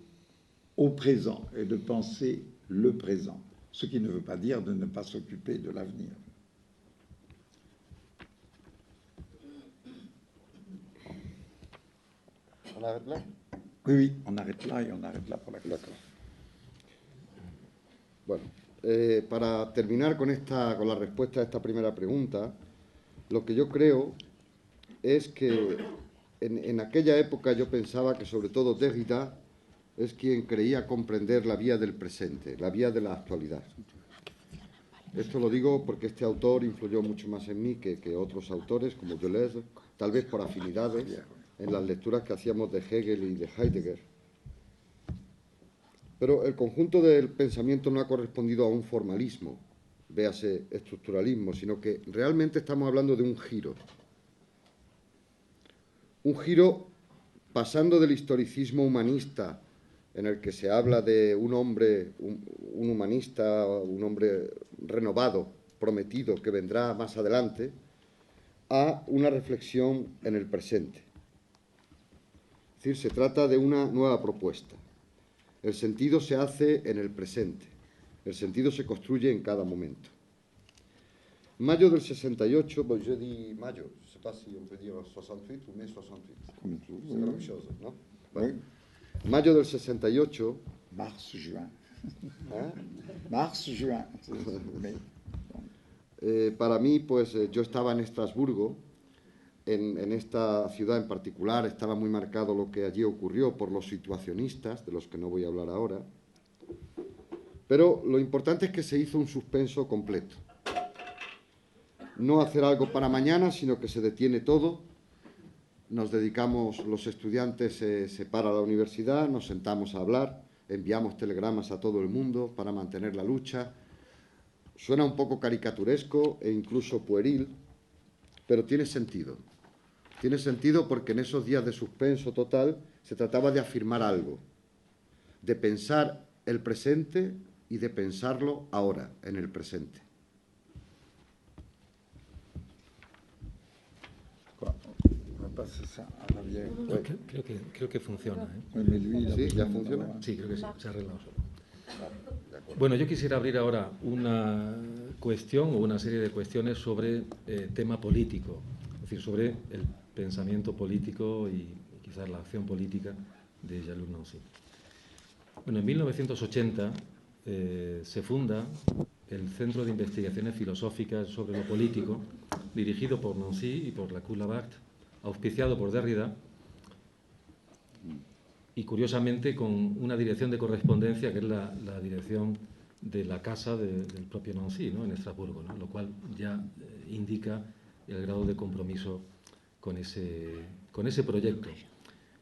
au présent et de penser le présent, ce qui ne veut pas dire de ne pas s'occuper de l'avenir. On arrête là? Oui, on arrête là et on arrête là pour la clase. Bueno, para terminar con la respuesta a esta primera pregunta, lo que yo creo es que en aquella época yo pensaba que sobre todo Derrida es quien creía comprender la vía del presente, la vía de la actualidad. Esto lo digo porque este autor influyó mucho más en mí que otros autores como Deleuze, tal vez por afinidades en las lecturas que hacíamos de Hegel y de Heidegger. Pero el conjunto del pensamiento no ha correspondido a un formalismo, véase estructuralismo, sino que realmente estamos hablando de un giro. Un giro pasando del historicismo humanista, en el que se habla de un hombre, un humanista, un hombre renovado, prometido, que vendrá más adelante, a una reflexión en el presente. Es decir, se trata de una nueva propuesta. El sentido se hace en el presente. El sentido se construye en cada momento. En mayo del 68, pues yo di mayo, je ne sais pas si on peut dire 68 ou mai 68. C'est la même chose, ¿no? Bueno, mayo del 68. Mars, juin. ¿Eh? Mars, juin. Para mí, pues yo estaba en Estrasburgo, en esta ciudad en particular, estaba muy marcado lo que allí ocurrió por los situacionistas, de los que no voy a hablar ahora, pero lo importante es que se hizo un suspenso completo. No hacer algo para mañana, sino que se detiene todo, nos dedicamos, los estudiantes se para la universidad, nos sentamos a hablar, enviamos telegramas a todo el mundo para mantener la lucha. Suena un poco caricaturesco e incluso pueril, pero tiene sentido. Tiene sentido porque en esos días de suspenso total se trataba de afirmar algo, de pensar el presente y de pensarlo ahora, en el presente. Creo que funciona, ¿eh? ¿Sí? ¿Ya funciona? Sí, creo que sí, se ha arreglado solo. Bueno, yo quisiera abrir ahora una cuestión o una serie de cuestiones sobre tema político, es decir, sobre el pensamiento político y quizás la acción política de Jean-Luc Nancy. Bueno, en 1980 se funda el Centro de Investigaciones Filosóficas sobre lo Político, dirigido por Nancy y por Lacoue-Labarthe, auspiciado por Derrida, y curiosamente con una dirección de correspondencia que es la dirección de la casa del propio Nancy, ¿no?, en Estrasburgo, ¿no?, lo cual ya indica el grado de compromiso con ese proyecto.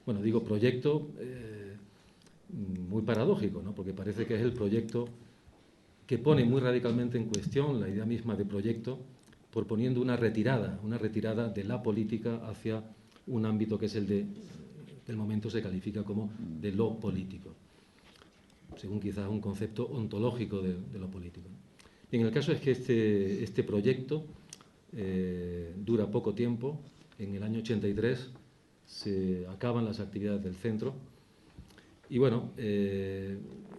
Bueno, digo proyecto muy paradójico, ¿no?, porque parece que es el proyecto que pone muy radicalmente en cuestión la idea misma de proyecto, proponiendo una retirada de la política hacia un ámbito que es el del momento se califica como de lo político, según quizás un concepto ontológico de lo político. Bien, el caso es que este proyecto dura poco tiempo. En el año 83 se acaban las actividades del centro y bueno,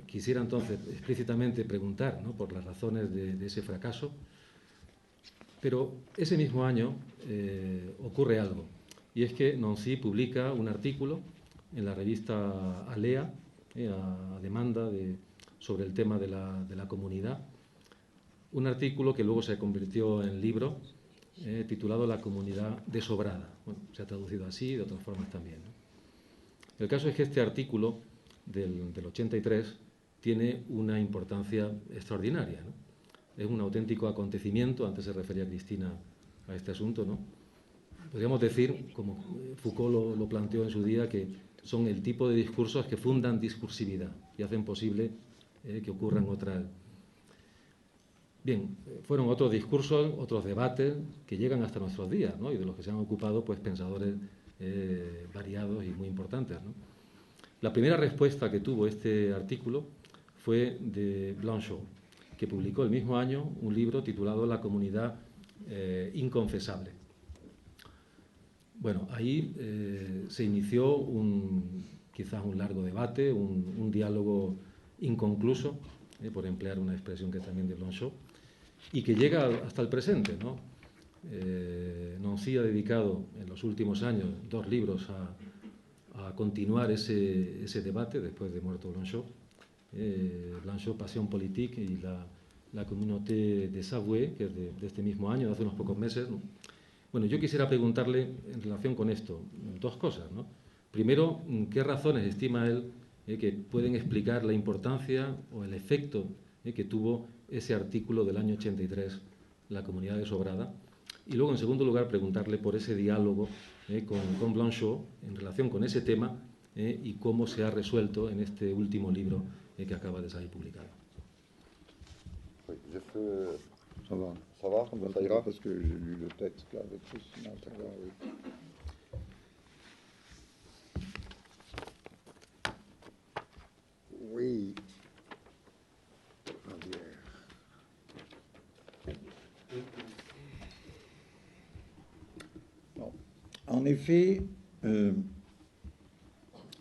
quisiera entonces explícitamente preguntar, ¿no?, por las razones de ese fracaso, pero ese mismo año ocurre algo. Y es que Nancy publica un artículo en la revista Alea, a demanda sobre el tema de la comunidad, un artículo que luego se convirtió en libro titulado La comunidad desobrada. Bueno, se ha traducido así, de otras formas también, ¿no? El caso es que este artículo del 83 tiene una importancia extraordinaria, ¿no? Es un auténtico acontecimiento. Antes se refería Cristina a este asunto, ¿no? Podríamos decir, como Foucault lo planteó en su día, que son el tipo de discursos que fundan discursividad y hacen posible que ocurran otras. Bien, fueron otros discursos, otros debates que llegan hasta nuestros días, ¿no?, y de los que se han ocupado pues pensadores variados y muy importantes, ¿no? La primera respuesta que tuvo este artículo fue de Blanchot, que que publicó el mismo año un libro titulado La comunidad inconfesable. Bueno, ahí se inició quizás un largo debate, un diálogo inconcluso, por emplear una expresión que es también de Blanchot, y que llega hasta el presente, ¿no? Nancy ha dedicado en los últimos años 2 libros a continuar ese debate después de muerto Blanchot. Blanchot, Pasión Politique y la Communauté de Savoie, que es de este mismo año, de hace unos pocos meses, ¿no? Bueno, yo quisiera preguntarle en relación con esto 2 cosas, ¿no? Primero, ¿qué razones estima él que pueden explicar la importancia o el efecto que tuvo ese artículo del año 83, La comunidad desobrada? Y luego, en segundo lugar, preguntarle por ese diálogo con Blanchot en relación con ese tema y cómo se ha resuelto en este último libro que acaba de salir publicado. Ça va. Ça va, ça ira. Parce que j'ai lu le texte là avec tout. Non, ça va, oui. Oui. Bon. En effet,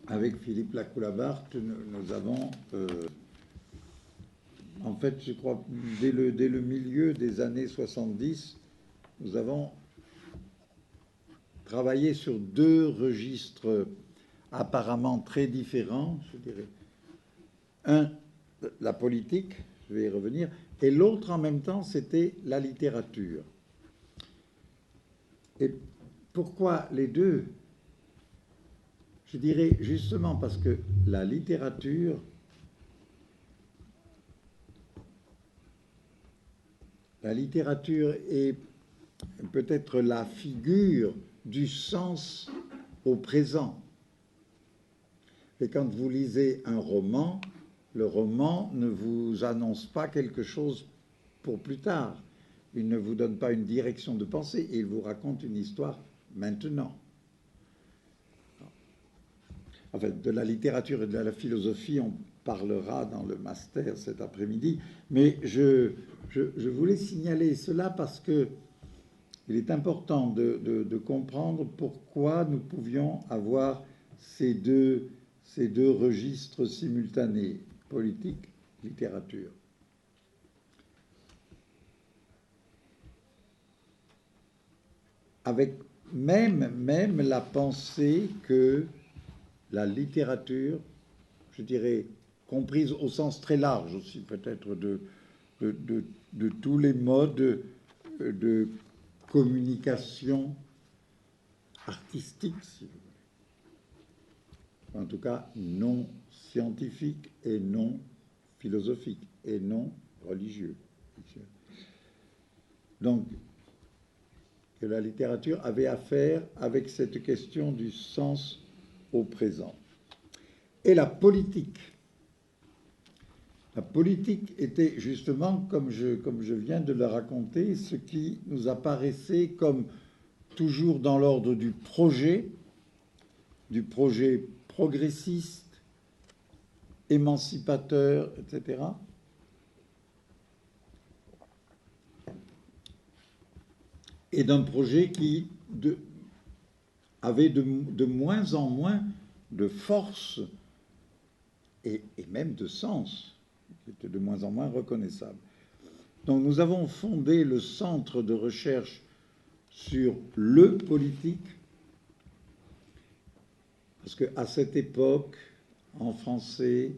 avec Philippe Lacoue-Labarthe, nous avons, en fait, je crois, dès le milieu des années 70, nous avons travaillé sur 2 registres apparemment très différents, je dirais. Un, la politique, je vais y revenir, et l'autre en même temps, c'était la littérature. Et pourquoi les 2? Je dirais justement parce que la littérature est peut-être la figure du sens au présent. Et quand vous lisez un roman, le roman ne vous annonce pas quelque chose pour plus tard. Il ne vous donne pas une direction de pensée, il vous raconte une histoire maintenant. En fait, de la littérature et de la philosophie, on parlera dans le master cet après-midi, mais je voulais signaler cela parce que il est important de comprendre pourquoi nous pouvions avoir ces deux registres simultanés, politique, littérature. Avec même la pensée que la littérature, je dirais, comprise au sens très large aussi peut-être de tous les modes de communication artistique, si vous voulez. En tout cas, non scientifique et non philosophique et non religieux. Donc, que la littérature avait à faire avec cette question du sens au présent. Et la politique. La politique était justement, comme je viens de le raconter, ce qui nous apparaissait comme toujours dans l'ordre du projet progressiste, émancipateur, etc. Et d'un projet qui avait de moins en moins de force et même de sens, qui était de moins en moins reconnaissable. Donc nous avons fondé le centre de recherche sur le politique, parce qu'à cette époque, en français,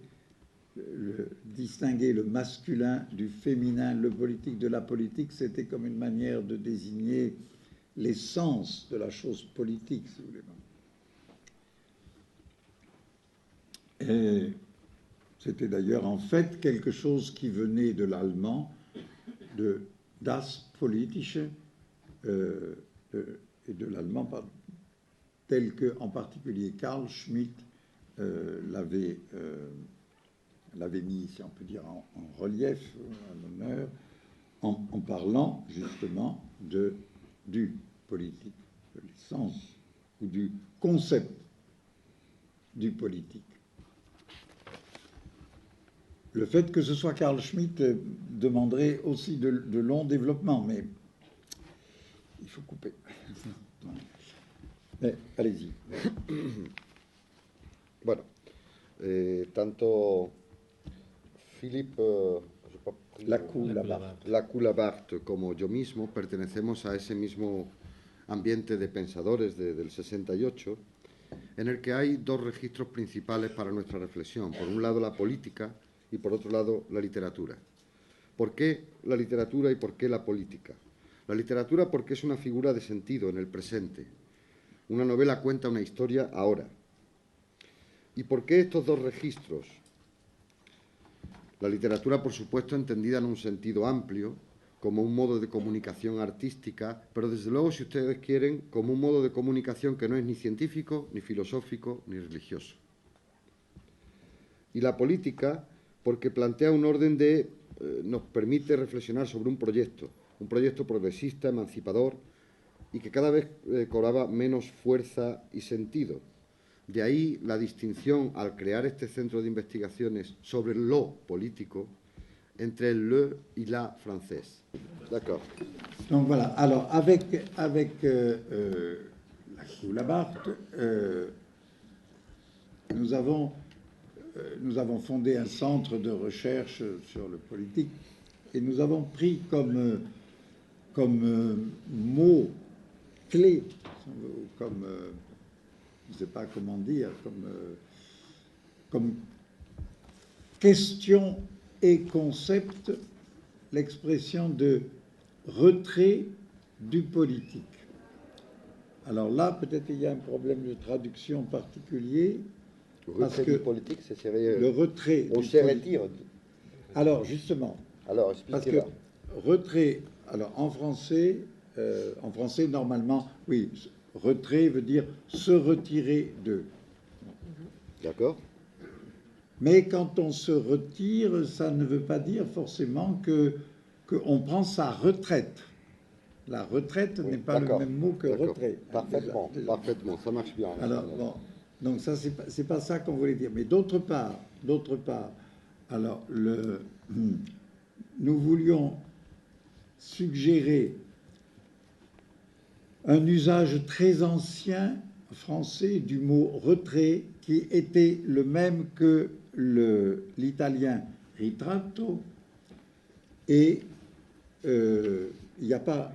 distinguer le masculin du féminin, le politique de la politique, c'était comme une manière de désigner l'essence de la chose politique, si vous voulez. Et c'était d'ailleurs en fait quelque chose qui venait de l'allemand, de Das Politische, et de l'allemand tel que, en particulier, Carl Schmitt l'avait mis, si on peut dire, en relief, en honneur, en parlant justement du politique, de l'essence ou du concept du politique. le fait que ce soit Carl Schmitt demanderait aussi de longs développements, mais il faut couper. Allez-y. Bueno, tanto Philippe Lacoue-Labarthe como yo mismo pertenecemos a ese mismo ambiente de pensadores del 68, en el que hay dos registros principales para nuestra reflexión. Por un lado, la política y por otro lado, la literatura. ¿Por qué la literatura y por qué la política? La literatura porque es una figura de sentido en el presente. Una novela cuenta una historia ahora. ¿Y por qué estos dos registros? La literatura, por supuesto, entendida en un sentido amplio, como un modo de comunicación artística, pero desde luego, si ustedes quieren, como un modo de comunicación que no es ni científico, ni filosófico, ni religioso. Y la política, porque plantea un orden nos permite reflexionar sobre un proyecto progresista, emancipador, y que cada vez cobraba menos fuerza y sentido. De ahí la distinción, al crear este centro de investigaciones sobre lo político, entre le y la française. D'accord. Donc voilà, alors avec Lacoue-Labarthe, nous avons fondé un centre de recherche sur le politique et nous avons pris comme mot clé, comme je ne sais pas comment dire, comme question et concept, l'expression de retrait du politique. Alors là, peut-être il y a un problème de traduction particulier. Parce que du politique, ce serait le retrait. On se retire. Alors justement, Alors, parce que retrait, alors en français normalement, oui, retrait veut dire se retirer de. D'accord. Mais quand on se retire, ça ne veut pas dire forcément qu'on prend sa retraite. La retraite n'est pas le même mot que retrait. Parfaitement, parfaitement, ça marche bien. Alors, bon, donc ça, c'est pas ça qu'on voulait dire. Mais d'autre part, alors, nous voulions suggérer un usage très ancien français du mot retrait qui était le même que l'italien ritratto, et il n'y a pas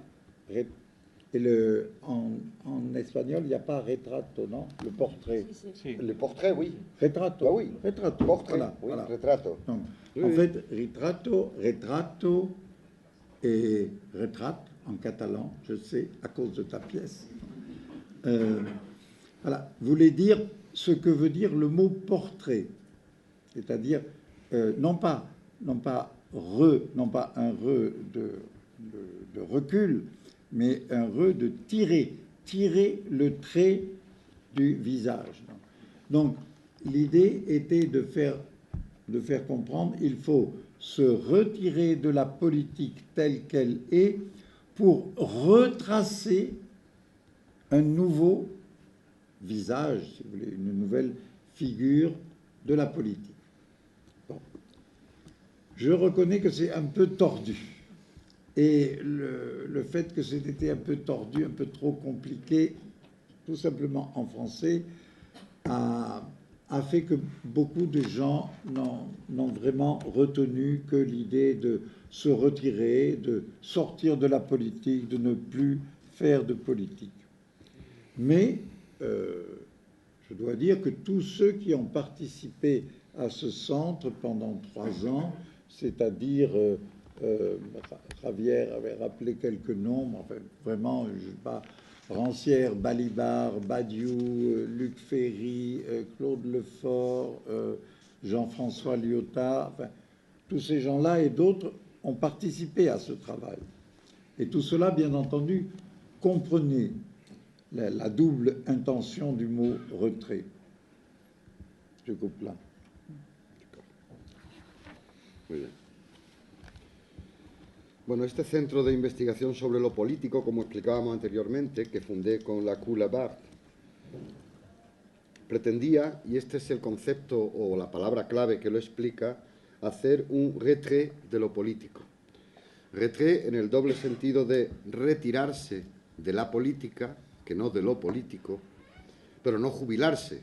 en espagnol il n'y a pas retratto, non, le portrait. Si. Le portrait, oui. Retratto. Ah oui. Retratto. Portrait. Voilà, Oui, voilà. retratto. Donc, Oui, en oui. fait, retratto et retraite en catalan, je sais, à cause de ta pièce. Voilà, voulait dire ce que veut dire le mot portrait, c'est-à-dire non pas un re de recul, mais un re de tirer le trait du visage. Donc l'idée était de faire comprendre, il faut se retirer de la politique telle qu'elle est pour retracer un nouveau visage, si vous voulez, une nouvelle figure de la politique. Bon. Je reconnais que c'est un peu tordu. Et le fait que c'était un peu tordu, un peu trop compliqué, tout simplement en français, a fait que beaucoup de gens n'ont vraiment retenu que l'idée de se retirer, de sortir de la politique, de ne plus faire de politique. Mais je dois dire que tous ceux qui ont participé à ce centre pendant 3 ans, c'est-à-dire Javier avait rappelé quelques noms, enfin, vraiment, je sais pas, Rancière, Balibar, Badiou, Luc Ferry, Claude Lefort, Jean-François Lyotard, enfin, tous ces gens-là et d'autres ont participé à ce travail. Et tout cela, bien entendu, comprenait la double intention du mot retrait. Je coupe là. Muy bien. Bueno, este centro de investigación sobre lo político, como explicábamos anteriormente, que fundé con Lacoue-Labarthe, pretendía, y este es el concepto o la palabra clave que lo explica, hacer un retrait de lo político. Retrait en el doble sentido de retirarse de la política, que no de lo político, pero no jubilarse.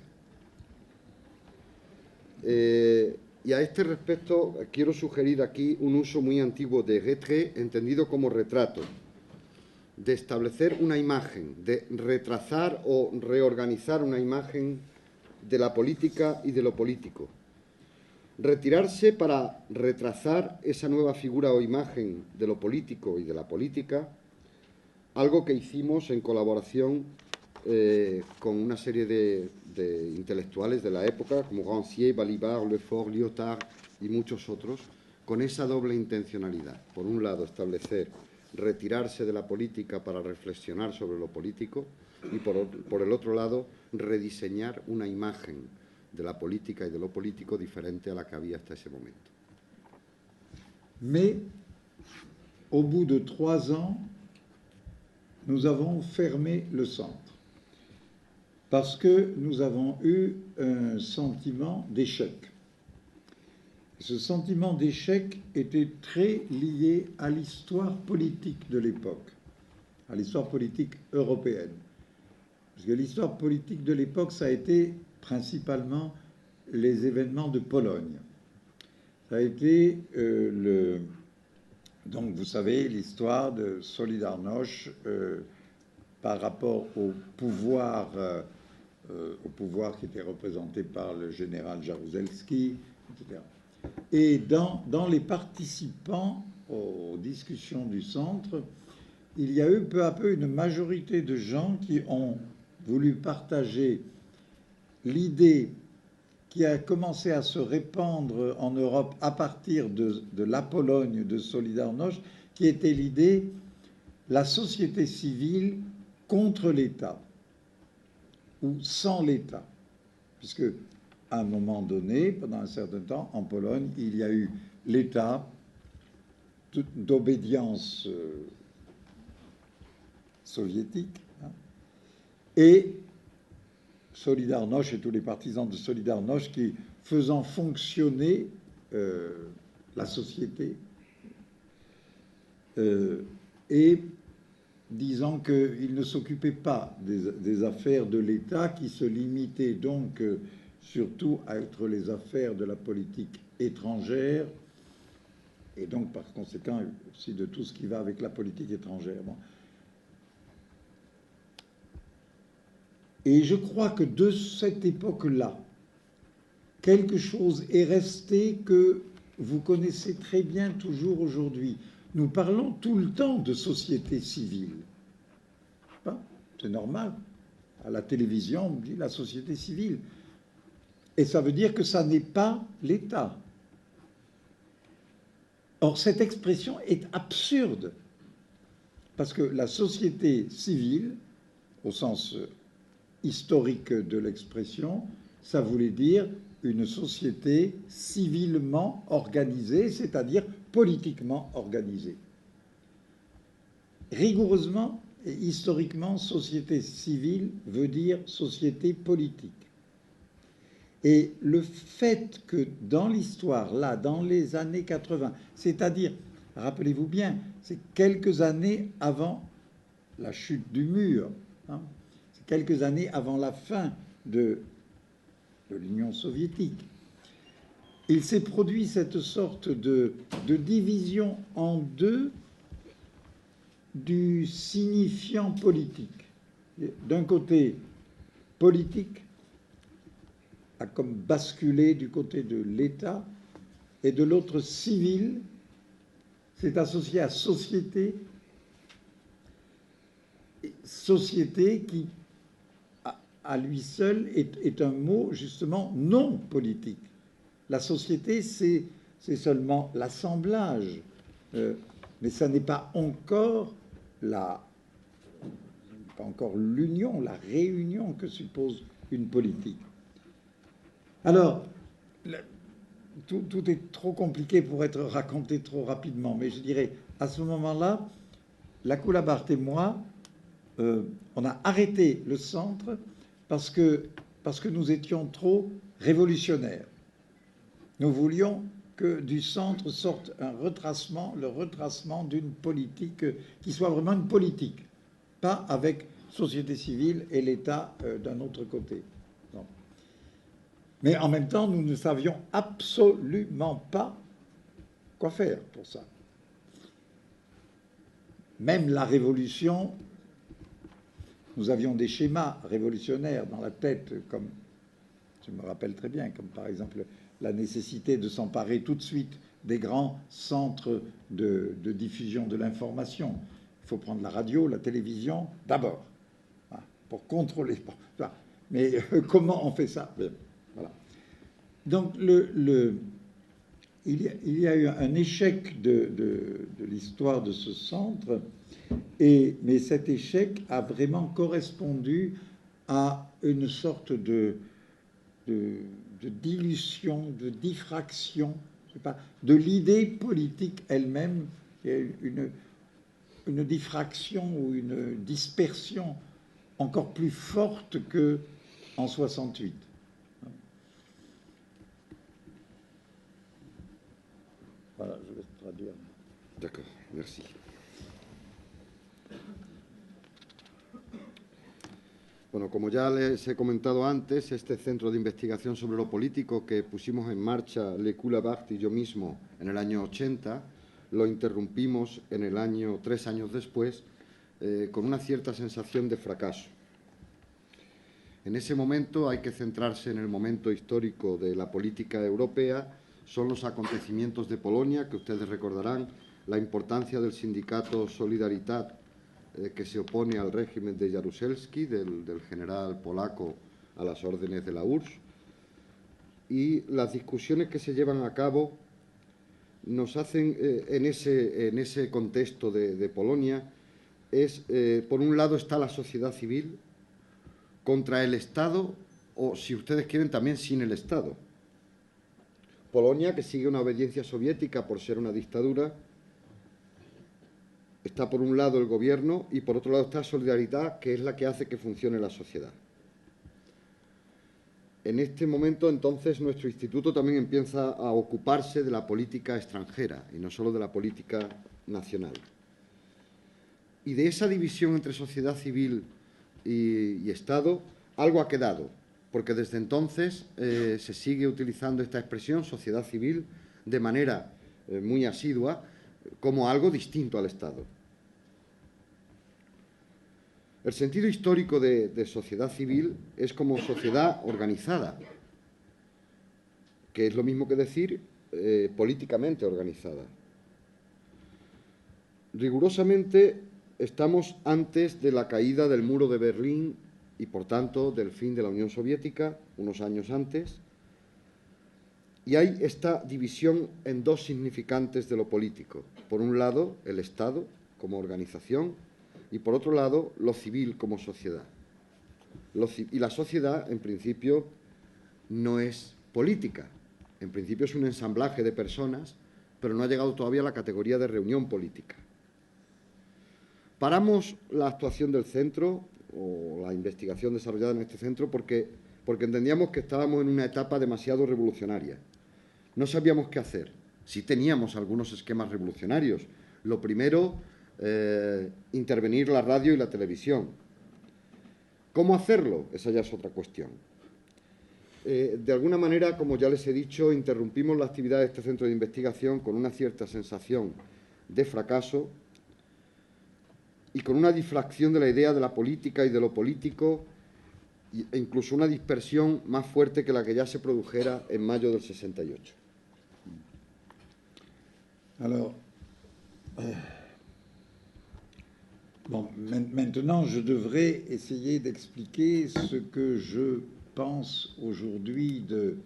Y a este respecto quiero sugerir aquí un uso muy antiguo de retrait, entendido como retrato, de establecer una imagen, de retrasar o reorganizar una imagen de la política y de lo político. Retirarse para retrasar esa nueva figura o imagen de lo político y de la política, algo que hicimos en colaboración con una serie de intelectuales de la época, como Rancière, Balibar, Lefort, Lyotard y muchos otros, con esa doble intencionalidad. Por un lado, establecer, retirarse de la política para reflexionar sobre lo político y, por el otro lado, rediseñar una imagen de la política y de lo político diferente a la que había hasta ese momento. Mais, au bout de 3 ans, nous avons fermé le centre parce que nous avons eu un sentiment d'échec. Ce sentiment d'échec était très lié à l'histoire politique de l'époque, à l'histoire politique européenne. Parce que l'histoire politique de l'époque, ça a été principalement les événements de Pologne. Ça a été donc vous savez l'histoire de Solidarność par rapport au pouvoir qui était représenté par le général Jaruzelski, etc. Et dans les participants aux discussions du centre, il y a eu peu à peu une majorité de gens qui ont voulu partager l'idée qui a commencé à se répandre en Europe à partir de la Pologne de Solidarność, qui était l'idée la société civile contre l'État ou sans l'État, puisque à un moment donné, pendant un certain temps, en Pologne, il y a eu l'État d'obédience soviétique, hein, et Solidarność et tous les partisans de Solidarność qui, faisant fonctionner la société et disant qu'ils ne s'occupaient pas des affaires de l'État, qui se limitaient donc surtout à être les affaires de la politique étrangère et donc par conséquent aussi de tout ce qui va avec la politique étrangère. Bon. Et je crois que de cette époque-là, quelque chose est resté que vous connaissez très bien toujours aujourd'hui. Nous parlons tout le temps de société civile. C'est normal. À la télévision, on dit la société civile. Et ça veut dire que ça n'est pas l'État. Or, cette expression est absurde. Parce que la société civile, au sens historique de l'expression, ça voulait dire une société civilement organisée, c'est-à-dire politiquement organisée. Rigoureusement et historiquement, société civile veut dire société politique. Et le fait que dans l'histoire, là, dans les années 80, c'est-à-dire, rappelez-vous bien, c'est quelques années avant la chute du mur, hein, c'est quelques années avant la fin de l'Union soviétique, il s'est produit cette sorte de division en deux du signifiant politique. D'un côté, politique a comme basculé du côté de l'État, et de l'autre, civil, c'est associé à société, société qui, à lui seul, est un mot justement non politique. La société, c'est seulement l'assemblage, mais ça n'est pas encore l'union, la réunion que suppose une politique. Alors, tout est trop compliqué pour être raconté trop rapidement, mais je dirais, à ce moment-là, la Coulabart et moi, on a arrêté le centre parce que nous étions trop révolutionnaires. Nous voulions que du centre sorte un retracement, le retracement d'une politique qui soit vraiment une politique, pas avec société civile et l'État d'un autre côté. Non. Mais en même temps, nous ne savions absolument pas quoi faire pour ça. Même la révolution, nous avions des schémas révolutionnaires dans la tête, comme je me rappelle très bien, comme par exemple la nécessité de s'emparer tout de suite des grands centres de diffusion de l'information. Il faut prendre la radio, la télévision d'abord, pour contrôler. Mais comment on fait ça? Voilà. Donc il y a eu un échec de l'histoire de ce centre, mais cet échec a vraiment correspondu à une sorte de dilution, de diffraction, je sais pas, de l'idée politique elle-même. Il y a une diffraction ou une dispersion encore plus forte qu'en 68. Voilà, je vais traduire. D'accord, merci. Bueno, como ya les he comentado antes, este centro de investigación sobre lo político que pusimos en marcha Le Coulabart y yo mismo en el año 80, lo interrumpimos en el año 3 años después con una cierta sensación de fracaso. En ese momento hay que centrarse en el momento histórico de la política europea. Son los acontecimientos de Polonia, que ustedes recordarán, la importancia del sindicato Solidaritat, que se opone al régimen de Jaruzelski, del general polaco a las órdenes de la URSS, y las discusiones que se llevan a cabo nos hacen, en ese contexto de Polonia, por un lado está la sociedad civil contra el Estado, o si ustedes quieren también sin el Estado. Polonia, que sigue una obediencia soviética por ser una dictadura, está por un lado el gobierno y por otro lado está Solidaridad, que es la que hace que funcione la sociedad. En este momento, entonces, nuestro instituto también empieza a ocuparse de la política extranjera y no solo de la política nacional. Y de esa división entre sociedad civil y Estado, algo ha quedado, porque desde entonces se sigue utilizando esta expresión, sociedad civil, de manera muy asidua, como algo distinto al Estado. El sentido histórico de sociedad civil es como sociedad organizada, que es lo mismo que decir políticamente organizada. Rigurosamente estamos antes de la caída del muro de Berlín y, por tanto, del fin de la Unión Soviética, unos años antes, y hay esta división en dos significantes de lo político. Por un lado, el Estado como organización y, por otro lado, lo civil como sociedad. Y la sociedad, en principio, no es política. En principio es un ensamblaje de personas, pero no ha llegado todavía a la categoría de reunión política. Paramos la actuación del centro o la investigación desarrollada en este centro porque entendíamos que estábamos en una etapa demasiado revolucionaria. No sabíamos qué hacer. Sí teníamos algunos esquemas revolucionarios. Lo primero, intervenir la radio y la televisión. ¿Cómo hacerlo? Esa ya es otra cuestión. De alguna manera, como ya les he dicho, interrumpimos la actividad de este centro de investigación con una cierta sensación de fracaso y con una difracción de la idea de la política y de lo político, e incluso una dispersión más fuerte que la que ya se produjera en mayo del 68. Alors, bon, maintenant, je devrais essayer d'expliquer ce que je pense aujourd'hui de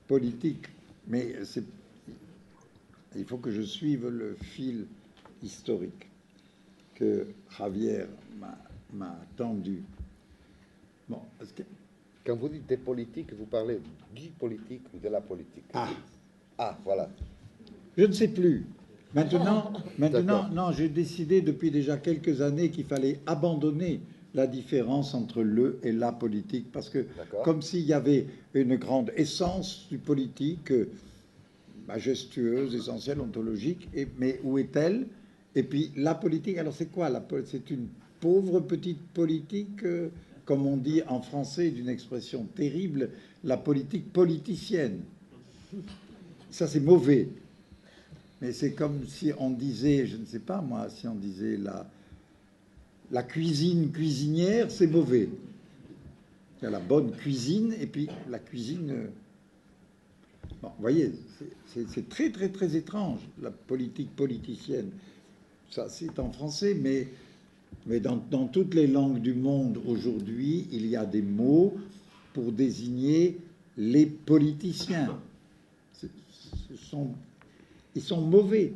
politique, mais il faut que je suive le fil historique que Javier m'a tendu. Bon, parce que... Quand vous dites des politiques, vous parlez du politique ou de la politique? Ah, voilà. Je ne sais plus. Maintenant non, j'ai décidé depuis déjà quelques années qu'il fallait abandonner la différence entre le et la politique, parce que comme s'il y avait une grande essence du politique, majestueuse, essentielle, ontologique, mais où est-elle? Et puis la politique, alors c'est quoi? C'est une pauvre petite politique, comme on dit en français, d'une expression terrible, la politique politicienne. Ça, c'est mauvais. Mais c'est comme si on disait, je ne sais pas moi, si on disait la cuisine cuisinière, c'est mauvais. Il y a la bonne cuisine et puis la cuisine... Bon, vous voyez, c'est très, très, très étrange, la politique politicienne. Ça, c'est en français, mais dans toutes les langues du monde aujourd'hui, il y a des mots pour désigner les politiciens. Ils sont mauvais,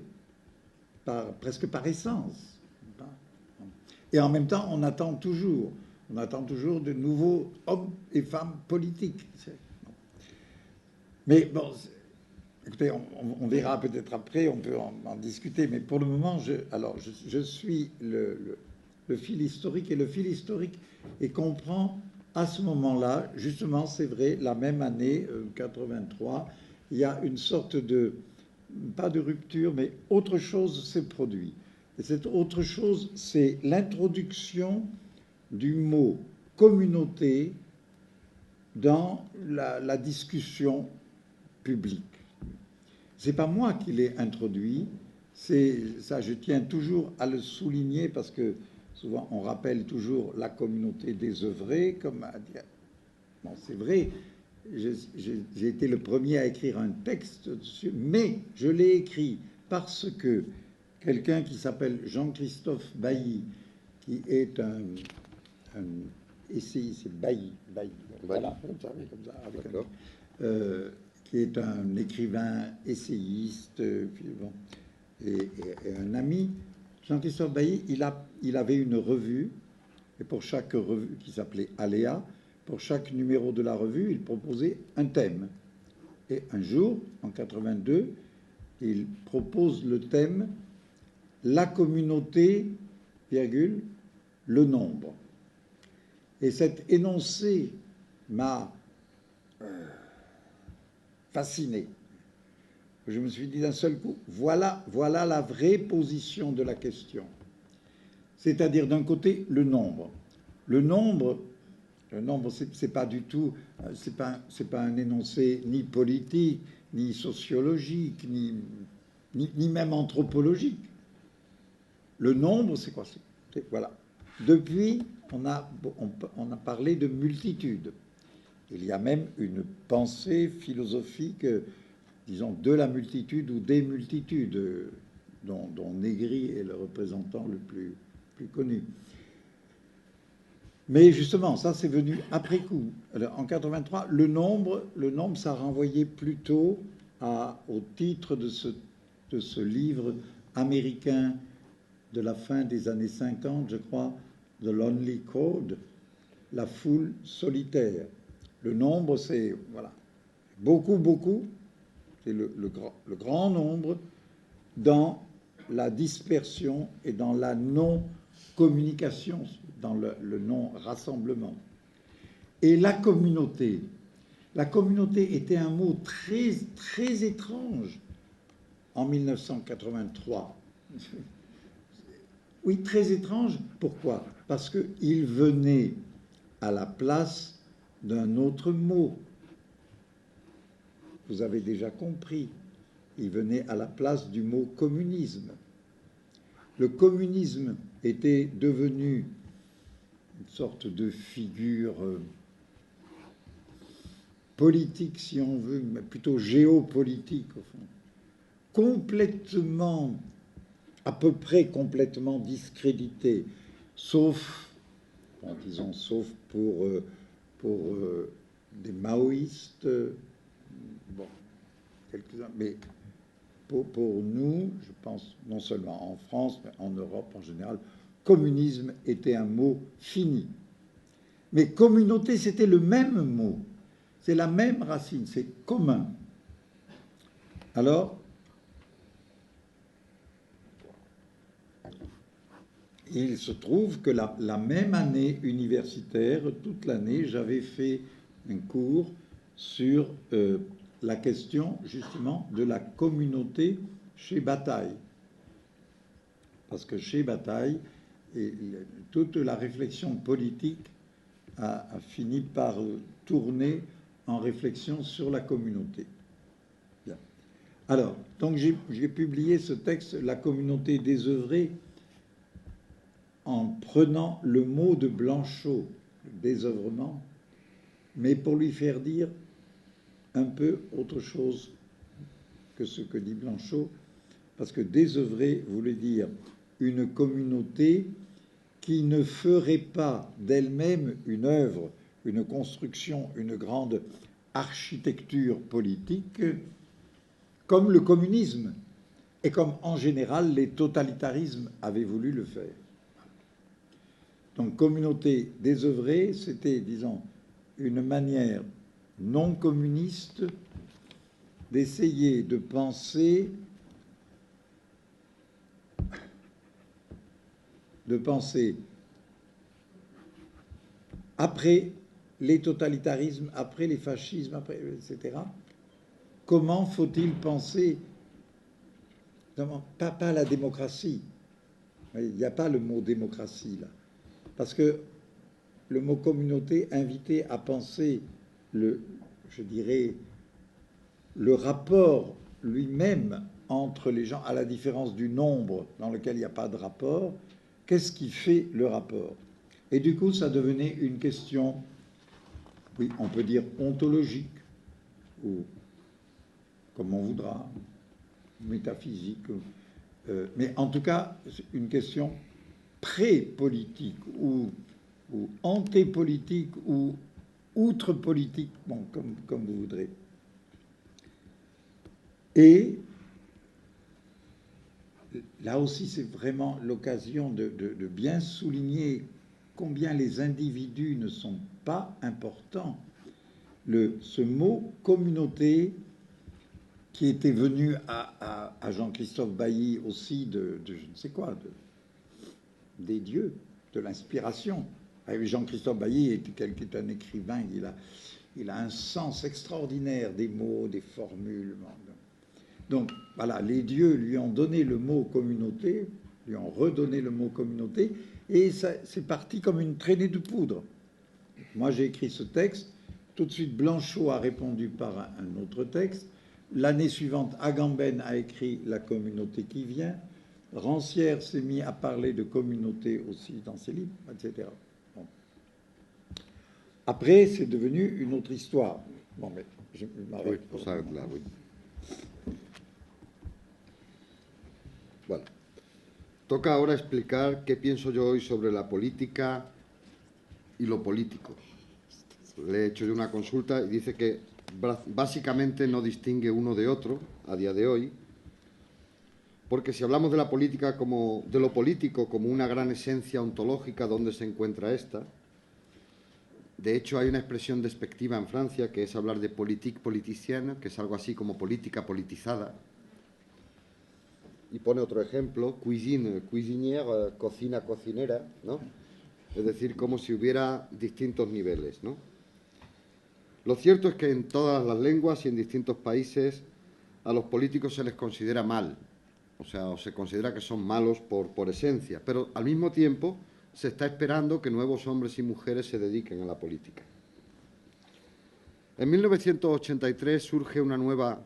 presque par essence. Et en même temps, on attend toujours de nouveaux hommes et femmes politiques. Mais bon, écoutez, on verra peut-être après, on peut en discuter, mais pour le moment, je suis le fil historique, et le fil historique et comprend à ce moment-là, justement, c'est vrai, la même année, 83, il y a une sorte de, pas de rupture, mais autre chose s'est produit. Et cette autre chose, c'est l'introduction du mot communauté dans la discussion publique. C'est pas moi qui l'ai introduit, c'est ça, je tiens toujours à le souligner parce que souvent on rappelle toujours la communauté des œuvrés, comme à dire. Bon, c'est vrai, j'ai été le premier à écrire un texte dessus, mais je l'ai écrit parce que quelqu'un qui s'appelle Jean-Christophe Bailly, qui est un essayiste, c'est Bailly, voilà, comme ça, avec qui est un écrivain essayiste, bon, et un ami. Jean-Christophe Bailly, il avait une revue, et pour chaque revue, qui s'appelait Aléa, pour chaque numéro de la revue, il proposait un thème. Et un jour, en 82, il propose le thème « La communauté, virgule, le nombre ». Et cet énoncé m'a fasciné. Je me suis dit d'un seul coup, voilà la vraie position de la question. C'est-à-dire d'un côté le nombre. Le nombre, c'est pas du tout, c'est pas un énoncé ni politique, ni sociologique, ni même anthropologique. Le nombre, c'est quoi? Voilà. Depuis, on a parlé de multitude. Il y a même une pensée philosophique, disons, de la multitude ou des multitudes, dont Negri est le représentant le plus connu. Mais justement, ça, c'est venu après coup. Alors, en 83, le nombre, ça renvoyait plutôt au titre de ce livre américain de la fin des années 50, je crois, The Lonely Crowd, la foule solitaire. Le nombre, c'est, voilà, beaucoup, c'est le grand nombre dans la dispersion et dans la non-communication, dans le non-rassemblement. Et la communauté était un mot très, très étrange en 1983. Oui, très étrange. Pourquoi? Parce qu'il venait à la place d'un autre mot. Vous avez déjà compris. Il venait à la place du mot communisme. Le communisme était devenu une sorte de figure politique, si on veut, mais plutôt géopolitique, au fond. Complètement, à peu près complètement discrédité, sauf, bon, disons, sauf pour des maoïstes, bon, quelques-uns, mais pour nous, je pense, non seulement en France, mais en Europe en général, communisme était un mot fini. Mais communauté, c'était le même mot. C'est la même racine, c'est commun. Alors, il se trouve que la même année universitaire, toute l'année, j'avais fait un cours sur la question justement de la communauté chez Bataille. Parce que chez Bataille, toute la réflexion politique a fini par tourner en réflexion sur la communauté. Bien. Alors, donc j'ai publié ce texte, La communauté désœuvrée, en prenant le mot de Blanchot, désœuvrement, mais pour lui faire dire un peu autre chose que ce que dit Blanchot, parce que désœuvrer voulait dire une communauté qui ne ferait pas d'elle-même une œuvre, une construction, une grande architecture politique, comme le communisme et comme en général les totalitarismes avaient voulu le faire. Donc communauté désœuvrée, c'était, disons, une manière non communiste d'essayer de penser après les totalitarismes, après les fascismes, après, etc. Comment faut-il penser, pas la démocratie, il n'y a pas le mot démocratie là, parce que le mot communauté invitait à penser je dirais, le rapport lui-même entre les gens, à la différence du nombre dans lequel il n'y a pas de rapport. Qu'est-ce qui fait le rapport? Et du coup, ça devenait une question, oui, on peut dire ontologique, ou comme on voudra, métaphysique, mais en tout cas, une question pré-politique, ou antépolitique, ou outre-politique, bon, comme vous voudrez. Et là aussi, c'est vraiment l'occasion de bien souligner combien les individus ne sont pas importants. Ce mot communauté, qui était venu à Jean-Christophe Bailly aussi de je ne sais quoi, des dieux, de l'inspiration. Jean-Christophe Bailly est un écrivain, il a un sens extraordinaire des mots, des formules. Donc voilà, les dieux lui ont donné le mot communauté, lui ont redonné le mot communauté, et c'est parti comme une traînée de poudre. Moi j'ai écrit ce texte, tout de suite Blanchot a répondu par un autre texte, l'année suivante Agamben a écrit La communauté qui vient, Rancière s'est mis à parler de communauté aussi dans ses livres, etc. Bon. Après c'est devenu une autre histoire. Bon, mais je m'arrête. Oui, pour ça, là, oui. Bueno, toca ahora explicar qué pienso yo hoy sobre la política y lo político. Le he hecho yo una consulta y dice que básicamente no distingue uno de otro a día de hoy, porque si hablamos de la política de lo político como una gran esencia ontológica, ¿dónde se encuentra esta? De hecho, hay una expresión despectiva en Francia que es hablar de politique politicienne, que es algo así como política politizada. Y pone otro ejemplo, cuisine, cuisinière, cocina, cocinera, ¿no? Es decir, como si hubiera distintos niveles, ¿no? Lo cierto es que en todas las lenguas y en distintos países a los políticos se les considera mal, o sea, o se considera que son malos por esencia, pero al mismo tiempo se está esperando que nuevos hombres y mujeres se dediquen a la política. En 1983 surge una nueva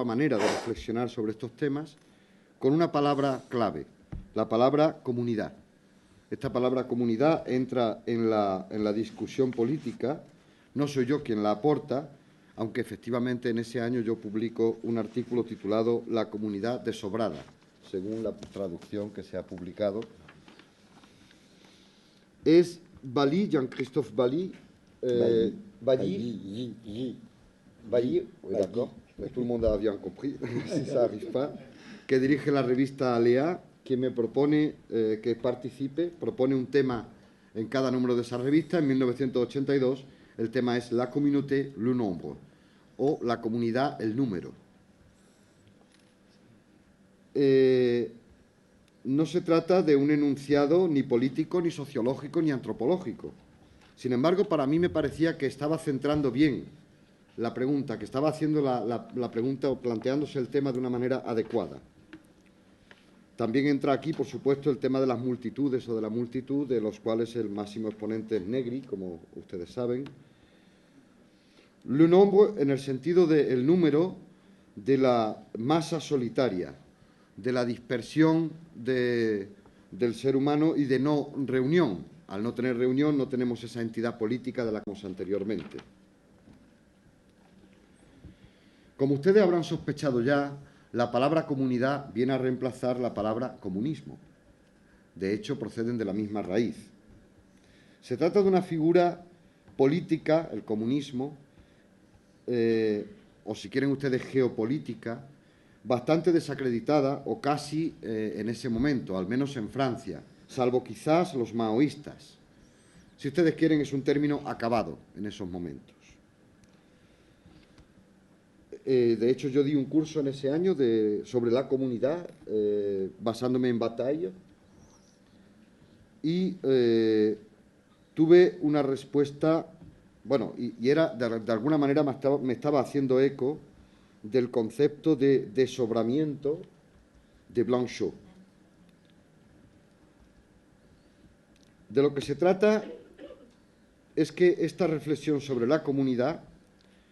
manera de reflexionar sobre estos temas con una palabra clave, la palabra comunidad. Esta palabra comunidad entra en la discusión política. No soy yo quien la aporta, aunque efectivamente en ese año yo publico un artículo titulado La comunidad desobrada, según la traducción que se ha publicado. Es Bailly, Jean-Christophe Bailly, Bailly, d'accord, tout le monde a bien compris, si ça n'arrive pas, que dirige la revista Alea, que me propone que participe, propone un tema en cada número de esa revista. En 1982 el tema es La communauté, le nombre, o la comunidad, el número. No se trata de un enunciado ni político, ni sociológico, ni antropológico. Sin embargo, para mí me parecía que estaba centrando bien la pregunta, que estaba haciendo la pregunta o planteándose el tema de una manera adecuada. También entra aquí, por supuesto, el tema de las multitudes o de la multitud, de los cuales el máximo exponente es Negri, como ustedes saben. Le nombre, en el sentido del número de la masa solitaria, de la dispersión del ser humano y de no reunión. Al no tener reunión no tenemos esa entidad política de la que hablamos anteriormente. Como ustedes habrán sospechado ya, la palabra comunidad viene a reemplazar la palabra comunismo. De hecho, proceden de la misma raíz. Se trata de una figura política, el comunismo, o si quieren ustedes geopolítica, bastante desacreditada o casi en ese momento, al menos en Francia, salvo quizás los maoístas. Si ustedes quieren, es un término acabado en esos momentos. De hecho, yo di un curso en ese año sobre la comunidad, basándome en Bataille, y tuve una respuesta, bueno, y era, de alguna manera me estaba haciendo eco del concepto de desobramiento de Blanchot. De lo que se trata es que esta reflexión sobre la comunidad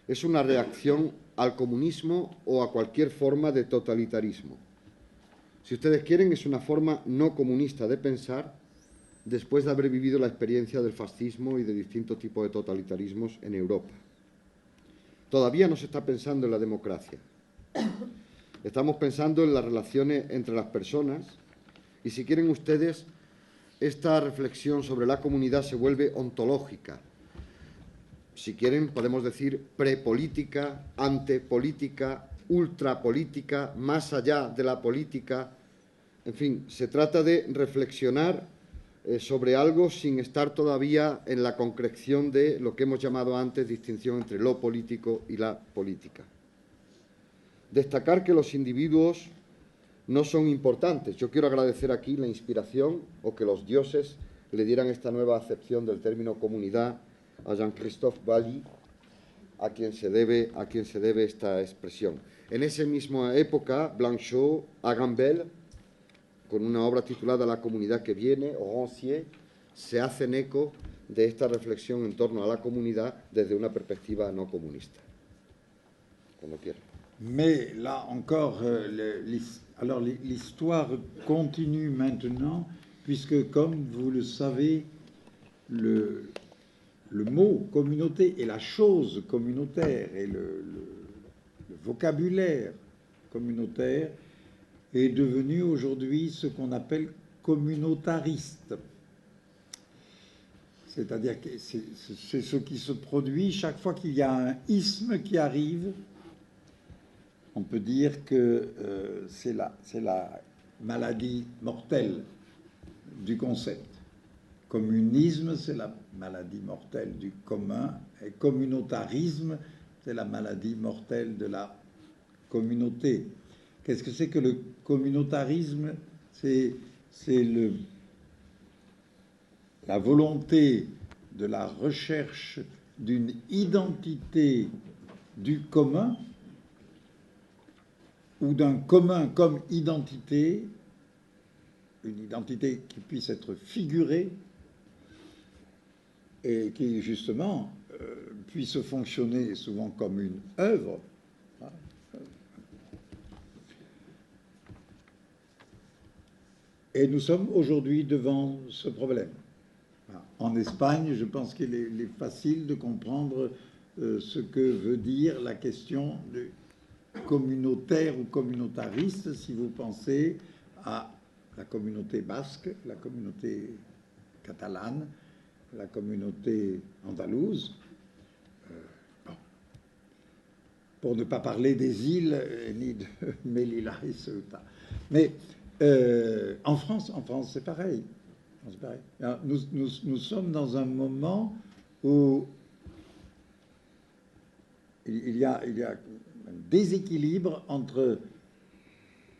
es una reacción al comunismo o a cualquier forma de totalitarismo. Si ustedes quieren, es una forma no comunista de pensar después de haber vivido la experiencia del fascismo y de distintos tipos de totalitarismos en Europa. Todavía no se está pensando en la democracia. Estamos pensando en las relaciones entre las personas y, si quieren ustedes, esta reflexión sobre la comunidad se vuelve ontológica. Si quieren, podemos decir prepolítica, antepolítica, ultrapolítica, más allá de la política. En fin, se trata de reflexionar sobre algo sin estar todavía en la concreción de lo que hemos llamado antes distinción entre lo político y la política. Destacar que los individuos no son importantes. Yo quiero agradecer aquí la inspiración o que los dioses le dieran esta nueva acepción del término comunidad a Jean-Christophe Bailly, a quien se debe esta expresión. En esa misma época, Blanchot, Agamben, con una obra titulada La comunidad que viene, o Rancière, se hacen eco de esta reflexión en torno a la comunidad desde una perspectiva no comunista. Cuando quieran. Mais là encore, alors l'histoire continue maintenant, puisque comme vous le savez, le mot communauté et la chose communautaire et le vocabulaire communautaire est devenu aujourd'hui ce qu'on appelle communautariste. C'est-à-dire que c'est ce qui se produit chaque fois qu'il y a un isme qui arrive. On peut dire que c'est la maladie mortelle du concept. Communisme, c'est la maladie mortelle du commun, et communautarisme, c'est la maladie mortelle de la communauté. Qu'est-ce que c'est que le communautarisme? C'est la volonté de la recherche d'une identité du commun, ou d'un commun comme identité, une identité qui puisse être figurée et qui, justement, puisse fonctionner souvent comme une œuvre. Et nous sommes aujourd'hui devant ce problème. En Espagne, je pense qu'il est facile de comprendre ce que veut dire la question de communautaire ou communautariste si vous pensez à la communauté basque, la communauté catalane, la communauté andalouse, bon. Pour ne pas parler des îles ni de Melilla et Ceuta. Mais en France c'est pareil. Nous sommes dans un moment où il y a un déséquilibre entre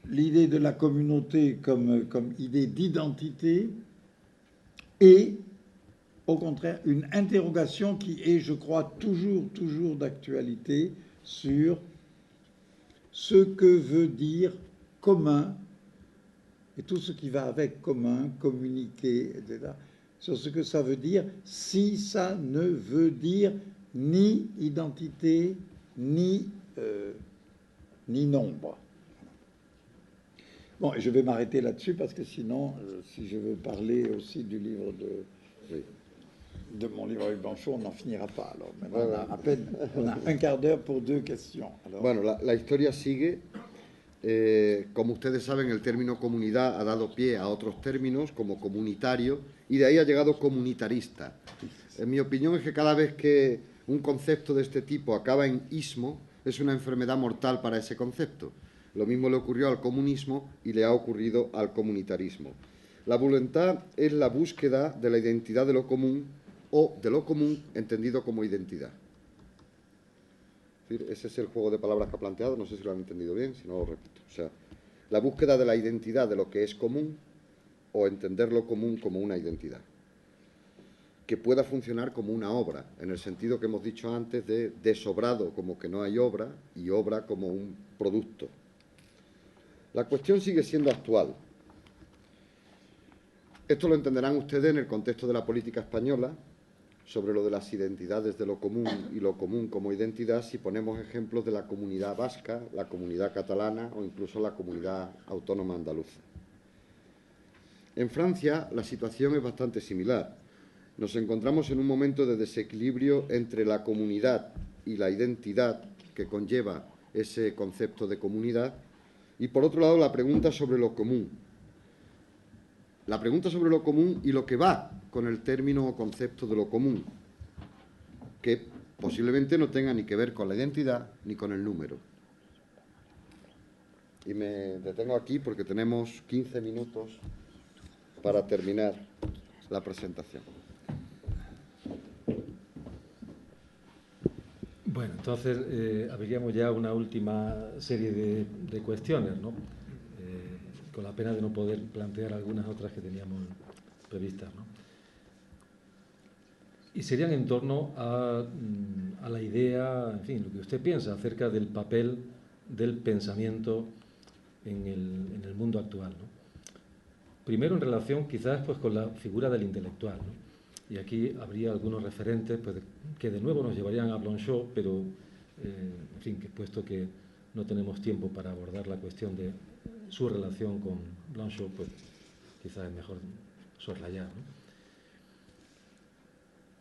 l'idée de la communauté comme idée d'identité et au contraire, une interrogation qui est, je crois, toujours d'actualité sur ce que veut dire commun et tout ce qui va avec commun, communiquer, etc., sur ce que ça veut dire si ça ne veut dire ni identité, ni nombre. Bon, et je vais m'arrêter là-dessus parce que sinon, si je veux parler aussi du livre de mon livre avec Blanchot, on n'en finira pas. Alors, on a un quart d'heure pour 2 questions. Alors, bueno, la historia sigue. Como ustedes saben, el término comunidad ha dado pie a otros términos como comunitario y de ahí ha llegado comunitarista. En mi opinión es que cada vez que un concepto de este tipo acaba en ismo, es una enfermedad mortal para ese concepto. Lo mismo le ocurrió al comunismo y le ha ocurrido al comunitarismo. La voluntad es la búsqueda de la identidad de lo común o de lo común entendido como identidad. Ese es el juego de palabras que ha planteado, no sé si lo han entendido bien, si no lo repito. O sea, la búsqueda de la identidad de lo que es común o entender lo común como una identidad. Que pueda funcionar como una obra, en el sentido que hemos dicho antes de desobrado como que no hay obra y obra como un producto. La cuestión sigue siendo actual. Esto lo entenderán ustedes en el contexto de la política española, sobre lo de las identidades de lo común y lo común como identidad, si ponemos ejemplos de la comunidad vasca, la comunidad catalana o incluso la comunidad autónoma andaluza. En Francia la situación es bastante similar. Nos encontramos en un momento de desequilibrio entre la comunidad y la identidad que conlleva ese concepto de comunidad y, por otro lado, la pregunta sobre lo común. La pregunta sobre lo común y lo que va con el término o concepto de lo común, que posiblemente no tenga ni que ver con la identidad ni con el número. Y me detengo aquí porque tenemos 15 minutos para terminar la presentación. Bueno, entonces habríamos ya una última serie de cuestiones, ¿no? Con la pena de no poder plantear algunas otras que teníamos previstas, ¿no? Y serían en torno a la idea, en fin, lo que usted piensa acerca del papel del pensamiento en el mundo actual, ¿no? Primero en relación quizás pues con la figura del intelectual, ¿no? Y aquí habría algunos referentes pues, que de nuevo nos llevarían a Blanchot, pero en fin, que puesto que no tenemos tiempo para abordar la cuestión de su relación con Blanchot, pues quizás es mejor soslayar, ¿no?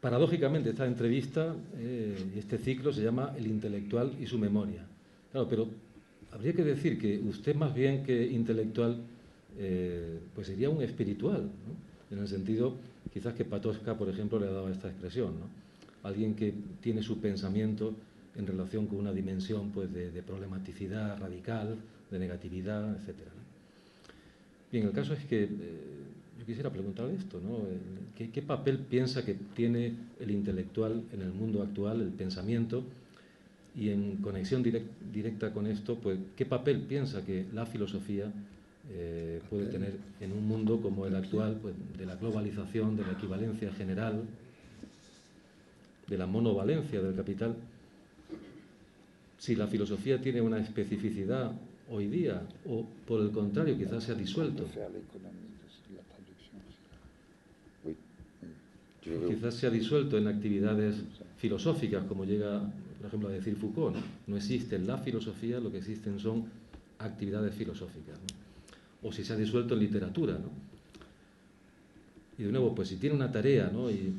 Paradójicamente, esta entrevista y este ciclo se llama El intelectual y su memoria. Claro, pero habría que decir que usted más bien que intelectual pues sería un espiritual, ¿no? En el sentido, quizás que Patočka, por ejemplo, le ha dado esta expresión, ¿no? Alguien que tiene su pensamiento en relación con una dimensión pues, de problematicidad radical, de negatividad, etc., ¿no? Bien, el caso es que yo quisiera preguntarle esto, ¿no? ¿Qué papel piensa que tiene el intelectual en el mundo actual, el pensamiento? Y en conexión directa con esto, pues, ¿qué papel piensa que la filosofía puede tener en un mundo como el actual, pues, de la globalización, de la equivalencia general, de la monovalencia del capital? Si la filosofía tiene una especificidad hoy día, o por el contrario, quizás se ha disuelto. Quizás se ha disuelto en actividades filosóficas, como llega, por ejemplo, a decir Foucault, ¿no? No existe la filosofía, lo que existen son actividades filosóficas, ¿no? O si se ha disuelto en literatura, ¿no? Y de nuevo, pues si tiene una tarea, ¿no? Y,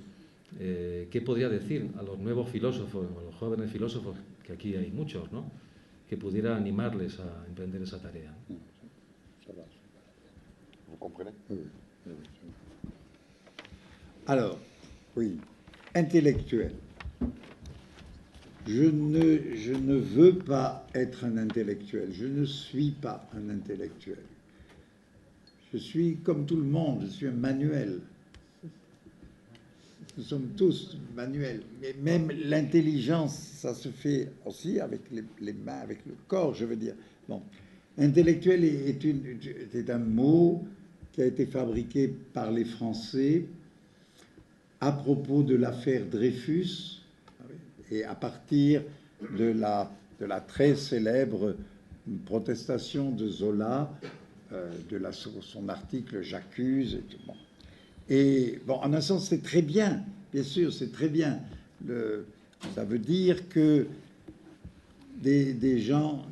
¿qué podría decir a los nuevos filósofos, a los jóvenes filósofos, que aquí hay muchos, ¿no? Que pudiera animarles a emprender esa tarea, ¿no? Alors, oui, intellectuel. Je ne veux pas être un intellectuel. Je ne suis pas un intellectuel. Je suis comme tout le monde, je suis un manuel. Nous sommes tous manuels. Mais même l'intelligence, ça se fait aussi avec les mains, avec le corps, je veux dire. Bon, intellectuel est un mot qui a été fabriqué par les Français à propos de l'affaire Dreyfus, et à partir de la très célèbre protestation de Zola, son article «J'accuse». Et bon, en un sens, c'est très bien, bien sûr, c'est très bien. Ça veut dire que des gens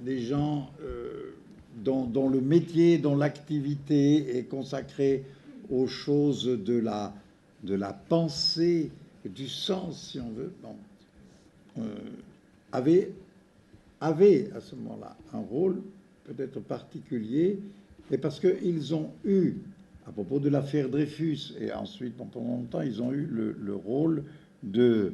dont le métier, dont l'activité est consacrée aux choses de la pensée, du sens, si on veut, avait à ce moment-là un rôle peut-être particulier, et parce qu'ils ont eu, à propos de l'affaire Dreyfus, et ensuite, pendant longtemps, ils ont eu le rôle de...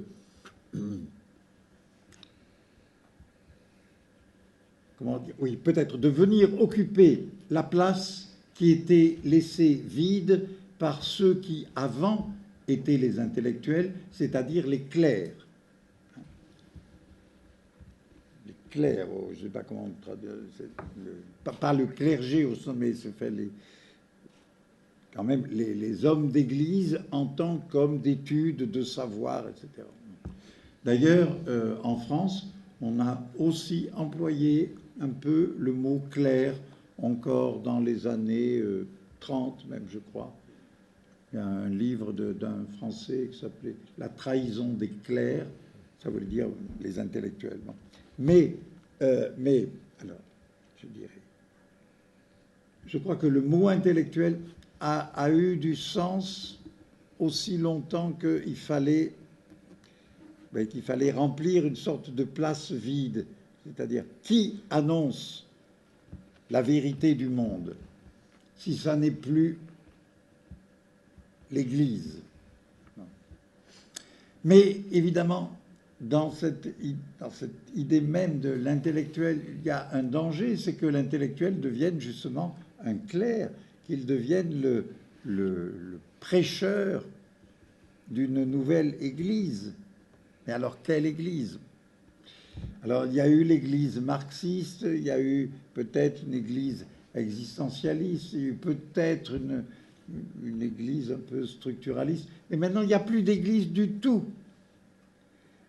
Comment dire? Oui, peut-être de venir occuper la place qui était laissée vide par ceux qui, avant, étaient les intellectuels, c'est-à-dire les clercs. Les clercs, je ne sais pas comment traduire, pas le clergé au sommet, se fait quand même les hommes d'église en tant qu'hommes d'études, de savoir, etc. D'ailleurs, en France, on a aussi employé un peu le mot clerc, encore dans les années 30 même, je crois. Il y a un livre d'un Français qui s'appelait « La trahison des clercs », ça voulait dire les intellectuels. Non. Mais alors, je dirais, je crois que le mot intellectuel a eu du sens aussi longtemps qu'il fallait remplir une sorte de place vide, c'est-à-dire qui annonce la vérité du monde, si ça n'est plus l'Église. Mais évidemment, dans cette idée même de l'intellectuel, il y a un danger, c'est que l'intellectuel devienne justement un clerc, qu'il devienne le prêcheur d'une nouvelle Église. Mais alors, quelle Église? Alors, il y a eu l'Église marxiste, il y a eu peut-être une Église existentialiste, il y a eu peut-être une Église un peu structuraliste, et maintenant, il n'y a plus d'Église du tout.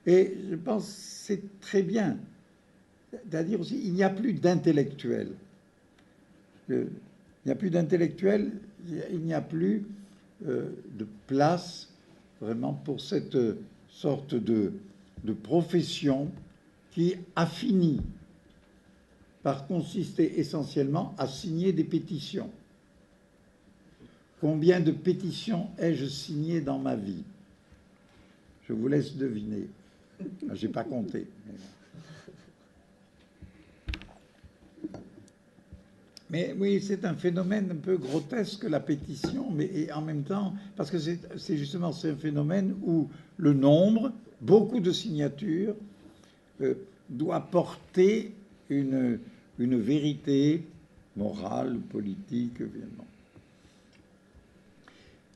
Et je pense que c'est très bien. C'est-à-dire aussi, il n'y a plus d'intellectuels. Il n'y a plus d'intellectuels, il n'y a plus de place vraiment pour cette sorte de profession qui a fini par consister essentiellement à signer des pétitions. Combien de pétitions ai-je signées dans ma vie? Je vous laisse deviner. Je n'ai pas compté. Mais oui, c'est un phénomène un peu grotesque, la pétition, mais et en même temps, parce que c'est justement un phénomène où le nombre, beaucoup de signatures, doit porter une vérité morale, politique, évidemment.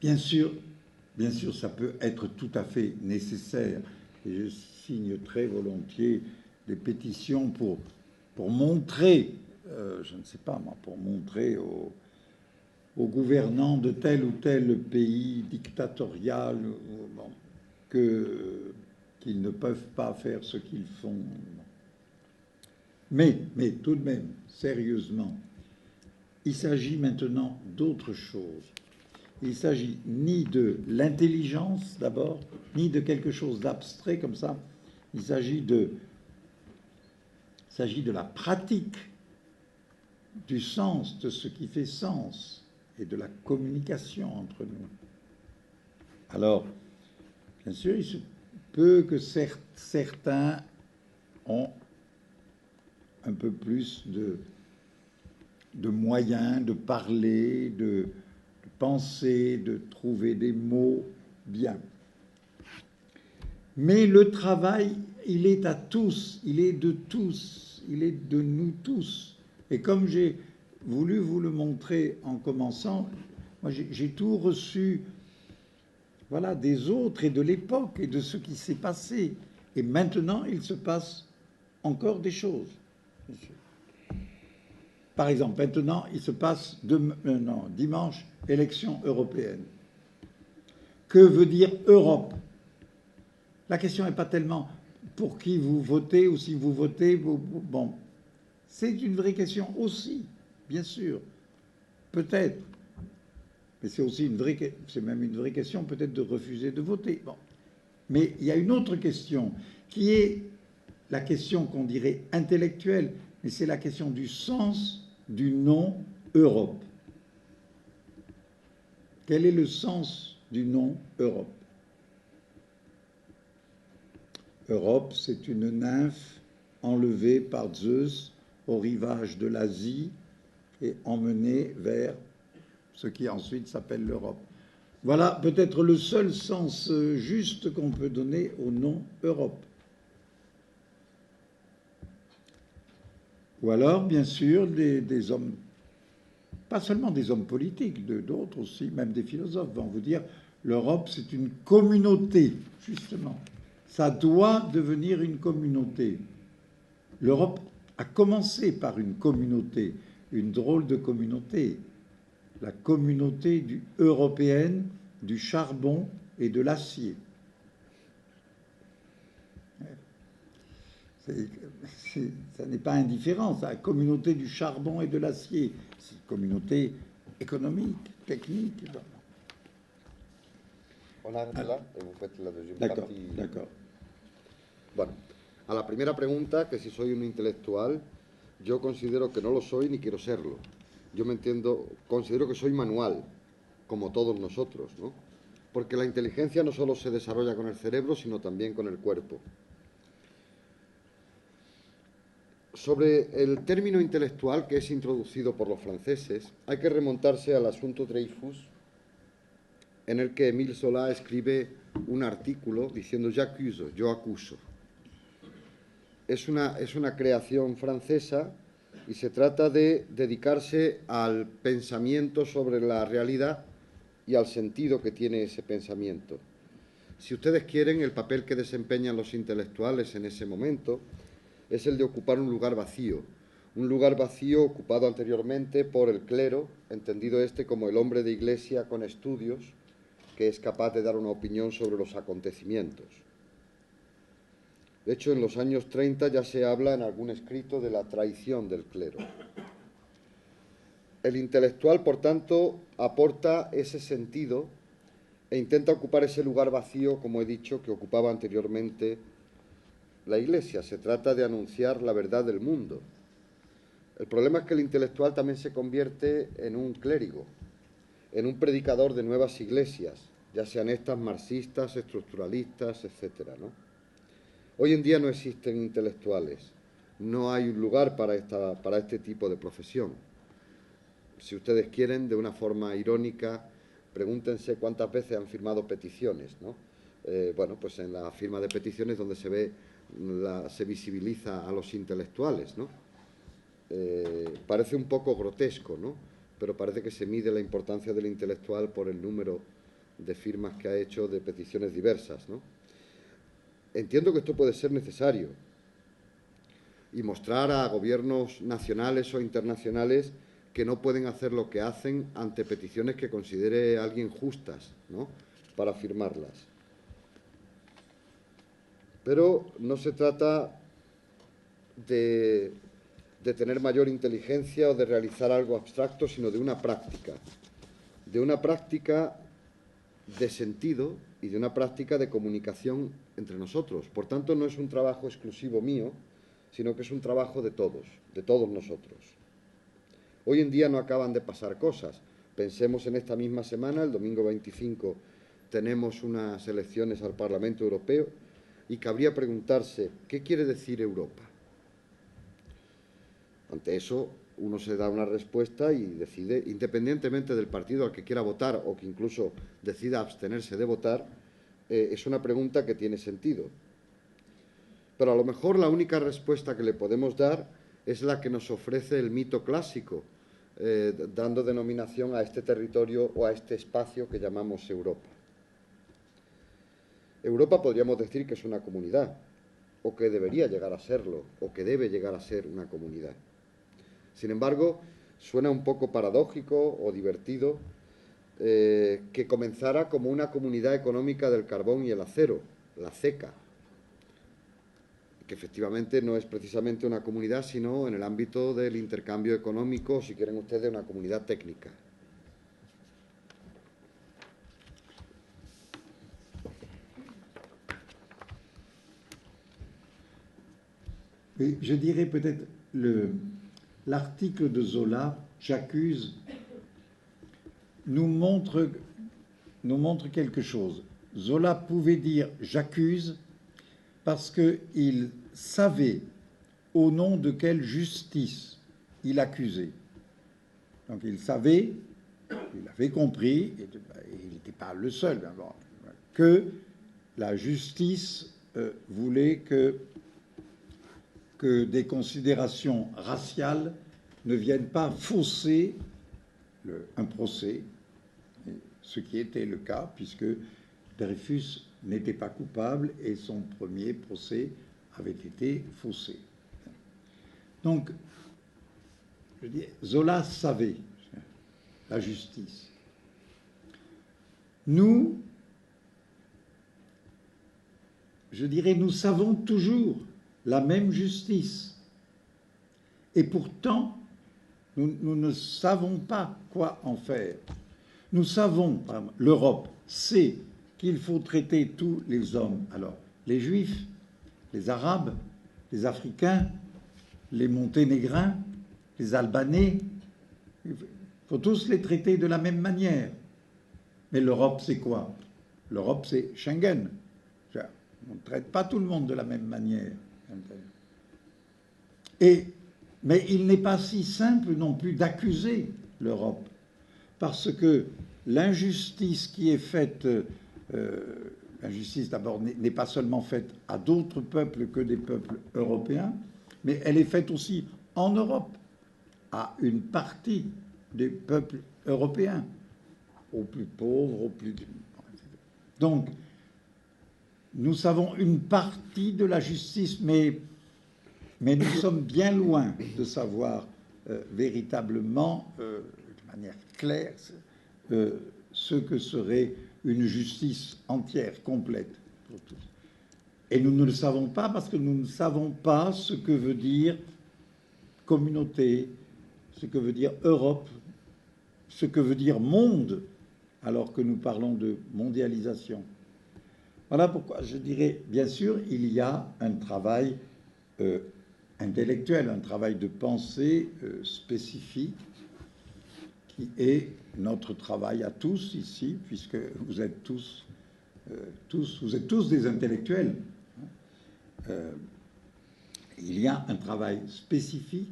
Bien sûr, ça peut être tout à fait nécessaire. Et je signe très volontiers des pétitions pour montrer, je ne sais pas moi, pour montrer aux gouvernants de tel ou tel pays dictatorial qu'ils ne peuvent pas faire ce qu'ils font. Mais tout de même, sérieusement, il s'agit maintenant d'autre chose. Il s'agit ni de l'intelligence d'abord, ni de quelque chose d'abstrait comme ça. Il s'agit de la pratique, du sens, de ce qui fait sens et de la communication entre nous. Alors, bien sûr, il se peut que certains ont un peu plus de moyens de parler, de penser, de trouver des mots bien. Mais le travail, il est à tous, il est de tous, il est de nous tous. Et comme j'ai voulu vous le montrer en commençant, moi j'ai tout reçu, voilà, des autres et de l'époque et de ce qui s'est passé. Et maintenant, il se passe encore des choses. Par exemple, maintenant, il se passe dimanche, élection européenne. que veut dire Europe. La question n'est pas tellement pour qui vous votez ou si vous votez. Bon, c'est une vraie question aussi, bien sûr, peut-être. Mais c'est aussi c'est même une vraie question peut-être de refuser de voter. Bon. Mais il y a une autre question qui est la question qu'on dirait intellectuelle, mais c'est la question du sens du nom Europe. Quel est le sens du nom Europe? Europe, c'est une nymphe enlevée par Zeus au rivage de l'Asie et emmenée vers ce qui ensuite s'appelle l'Europe. Voilà peut-être le seul sens juste qu'on peut donner au nom Europe. Ou alors, bien sûr, des hommes, pas seulement des hommes politiques, d'autres aussi, même des philosophes vont vous dire l'Europe, c'est une communauté, justement. Ça doit devenir une communauté. L'Europe a commencé par une communauté, une drôle de communauté, la communauté européenne du charbon et de l'acier. Ça n'est pas indifférent, ça, la communauté du charbon et de l'acier. C'est une communauté économique, technique. D'accord. Bueno, a la primera pregunta, que si soy un intelectual, yo considero que no lo soy ni quiero serlo. Yo considero que soy manual, como todos nosotros, ¿no? Porque la inteligencia no solo se desarrolla con el cerebro, sino también con el cuerpo. Sobre el término intelectual que es introducido por los franceses, hay que remontarse al asunto Dreyfus, en el que Émile Zola escribe un artículo diciendo «j'accuse», yo acuso. Es una creación francesa y se trata de dedicarse al pensamiento sobre la realidad y al sentido que tiene ese pensamiento. Si ustedes quieren, el papel que desempeñan los intelectuales en ese momento es el de ocupar un lugar vacío ocupado anteriormente por el clero, entendido como el hombre de iglesia con estudios, que es capaz de dar una opinión sobre los acontecimientos. De hecho, en los años 30 ya se habla en algún escrito de la traición del clero. El intelectual, por tanto, aporta ese sentido e intenta ocupar ese lugar vacío, como he dicho, que ocupaba anteriormente la Iglesia. Se trata de anunciar la verdad del mundo. El problema es que el intelectual también se convierte en un clérigo, en un predicador de nuevas iglesias, ya sean estas marxistas, estructuralistas, etcétera, ¿no? Hoy en día no existen intelectuales, no hay un lugar para este tipo de profesión. Si ustedes quieren, de una forma irónica, pregúntense cuántas veces han firmado peticiones, ¿no? Bueno, pues en la firma de peticiones donde se visibiliza a los intelectuales, ¿no? Parece un poco grotesco, ¿no? Pero parece que se mide la importancia del intelectual por el número de firmas que ha hecho de peticiones diversas, ¿no? Entiendo que esto puede ser necesario y mostrar a gobiernos nacionales o internacionales que no pueden hacer lo que hacen ante peticiones que considere alguien justas, ¿no?, para firmarlas. Pero no se trata de tener mayor inteligencia o de realizar algo abstracto, sino de una práctica de sentido y de una práctica de comunicación entre nosotros. Por tanto, no es un trabajo exclusivo mío, sino que es un trabajo de todos nosotros. Hoy en día no acaban de pasar cosas. Pensemos en esta misma semana, el domingo 25, tenemos unas elecciones al Parlamento Europeo y cabría preguntarse, ¿qué quiere decir Europa? Ante eso, uno se da una respuesta y decide, independientemente del partido al que quiera votar o que incluso decida abstenerse de votar, es una pregunta que tiene sentido. Pero a lo mejor la única respuesta que le podemos dar es la que nos ofrece el mito clásico, dando denominación a este territorio o a este espacio que llamamos Europa. Europa podríamos decir que es una comunidad, o que debería llegar a serlo, o que debe llegar a ser una comunidad. Sin embargo, suena un poco paradójico o divertido que comenzara como una comunidad económica del carbón y el acero, la CECA, que efectivamente no es precisamente una comunidad, sino en el ámbito del intercambio económico, si quieren ustedes, una comunidad técnica. Oui, je dirais peut-être l'article de Zola, J'accuse, nous montre quelque chose. Zola pouvait dire j'accuse parce qu'il savait au nom de quelle justice il accusait. Donc il savait, il avait compris, et il n'était pas le seul, que la justice voulait que des considérations raciales ne viennent pas fausser un procès, ce qui était le cas, puisque Dreyfus n'était pas coupable et son premier procès avait été faussé. Donc, je dis, Zola savait la justice. Nous, je dirais, nous savons toujours la même justice. Et pourtant, nous ne savons pas quoi en faire. Nous savons, l'Europe sait qu'il faut traiter tous les hommes. Alors, les Juifs, les Arabes, les Africains, les Monténégrins, les Albanais, il faut tous les traiter de la même manière. Mais l'Europe, c'est quoi? L'Europe, c'est Schengen. On ne traite pas tout le monde de la même manière. Mais il n'est pas si simple non plus d'accuser l'Europe, parce que l'injustice qui est faite, l'injustice d'abord n'est pas seulement faite à d'autres peuples que des peuples européens, mais elle est faite aussi en Europe à une partie des peuples européens, aux plus pauvres, aux plus... Donc, nous savons une partie de la justice, mais nous sommes bien loin de savoir véritablement, de manière claire, ce que serait une justice entière, complète pour tous. Et nous ne le savons pas parce que nous ne savons pas ce que veut dire communauté, ce que veut dire Europe, ce que veut dire monde, alors que nous parlons de mondialisation. Voilà pourquoi je dirais, bien sûr, il y a un travail intellectuel, un travail de pensée spécifique qui est notre travail à tous ici, puisque vous êtes tous des intellectuels. Il y a un travail spécifique,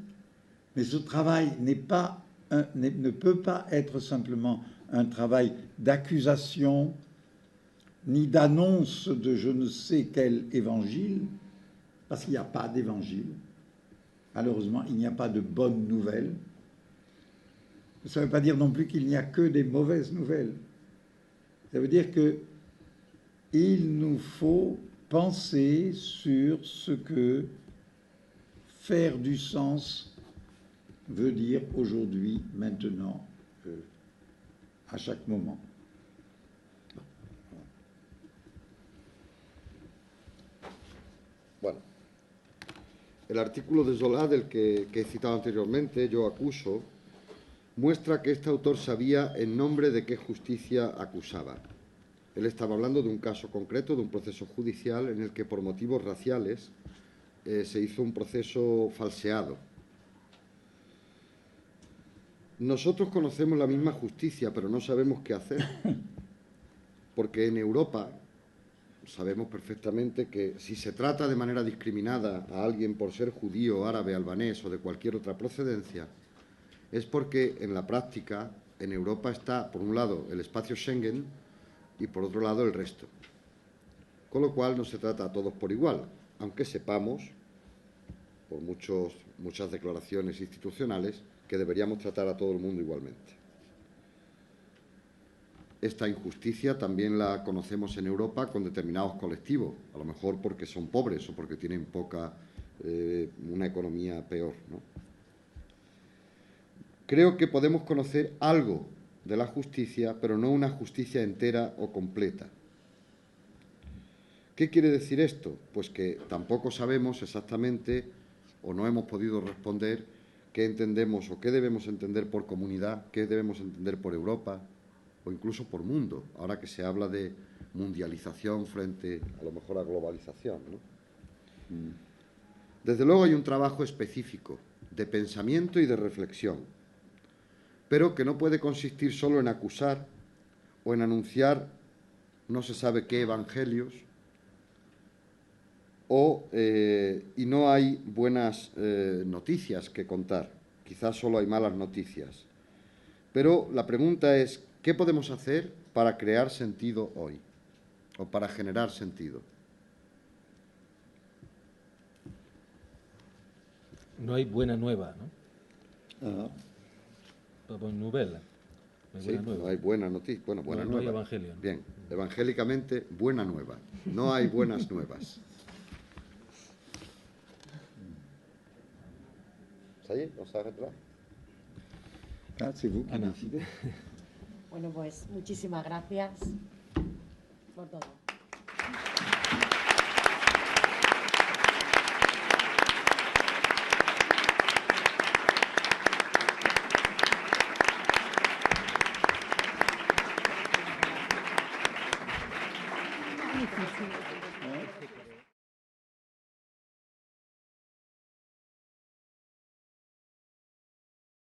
mais ce travail ne peut pas être simplement un travail d'accusation ni d'annonce de je ne sais quel évangile, parce qu'il n'y a pas d'évangile. Malheureusement, il n'y a pas de bonnes nouvelles. Ça ne veut pas dire non plus qu'il n'y a que des mauvaises nouvelles. Ça veut dire qu'il nous faut penser sur ce que faire du sens veut dire aujourd'hui, maintenant, à chaque moment. Bueno, el artículo de Zola, del que he citado anteriormente, Yo acuso, muestra que este autor sabía en nombre de qué justicia acusaba. Él estaba hablando de un caso concreto, de un proceso judicial en el que por motivos raciales se hizo un proceso falseado. Nosotros conocemos la misma justicia, pero no sabemos qué hacer, porque en Europa sabemos perfectamente que si se trata de manera discriminada a alguien por ser judío, árabe, albanés o de cualquier otra procedencia, es porque en la práctica en Europa está, por un lado, el espacio Schengen y por otro lado el resto. Con lo cual no se trata a todos por igual, aunque sepamos, por muchas declaraciones institucionales, que deberíamos tratar a todo el mundo igualmente. Esta injusticia también la conocemos en Europa con determinados colectivos, a lo mejor porque son pobres o porque tienen una economía peor, ¿no? Creo que podemos conocer algo de la justicia, pero no una justicia entera o completa. ¿Qué quiere decir esto? Pues que tampoco sabemos exactamente, o no hemos podido responder, qué entendemos o qué debemos entender por comunidad, qué debemos entender por Europa o incluso por mundo, ahora que se habla de mundialización frente a lo mejor a globalización, ¿no? Desde luego hay un trabajo específico de pensamiento y de reflexión, pero que no puede consistir solo en acusar o en anunciar no se sabe qué evangelios, y no hay buenas noticias que contar, quizás solo hay malas noticias. Pero la pregunta es, ¿qué podemos hacer para crear sentido hoy? O para generar sentido. No hay buena nueva, ¿no? Ah, Bonne nouvelle. No hay Sí, buena nueva. no hay buena noticia. Bueno, buena No nueva. hay evangelio, ¿no? Bien, evangélicamente, buena nueva. No hay buenas nuevas. ¿Ça y est? ¿On s'arrête là? ah, c'est vous qui Ana. décidez. Bueno, pues muchísimas gracias por todo. Difícil.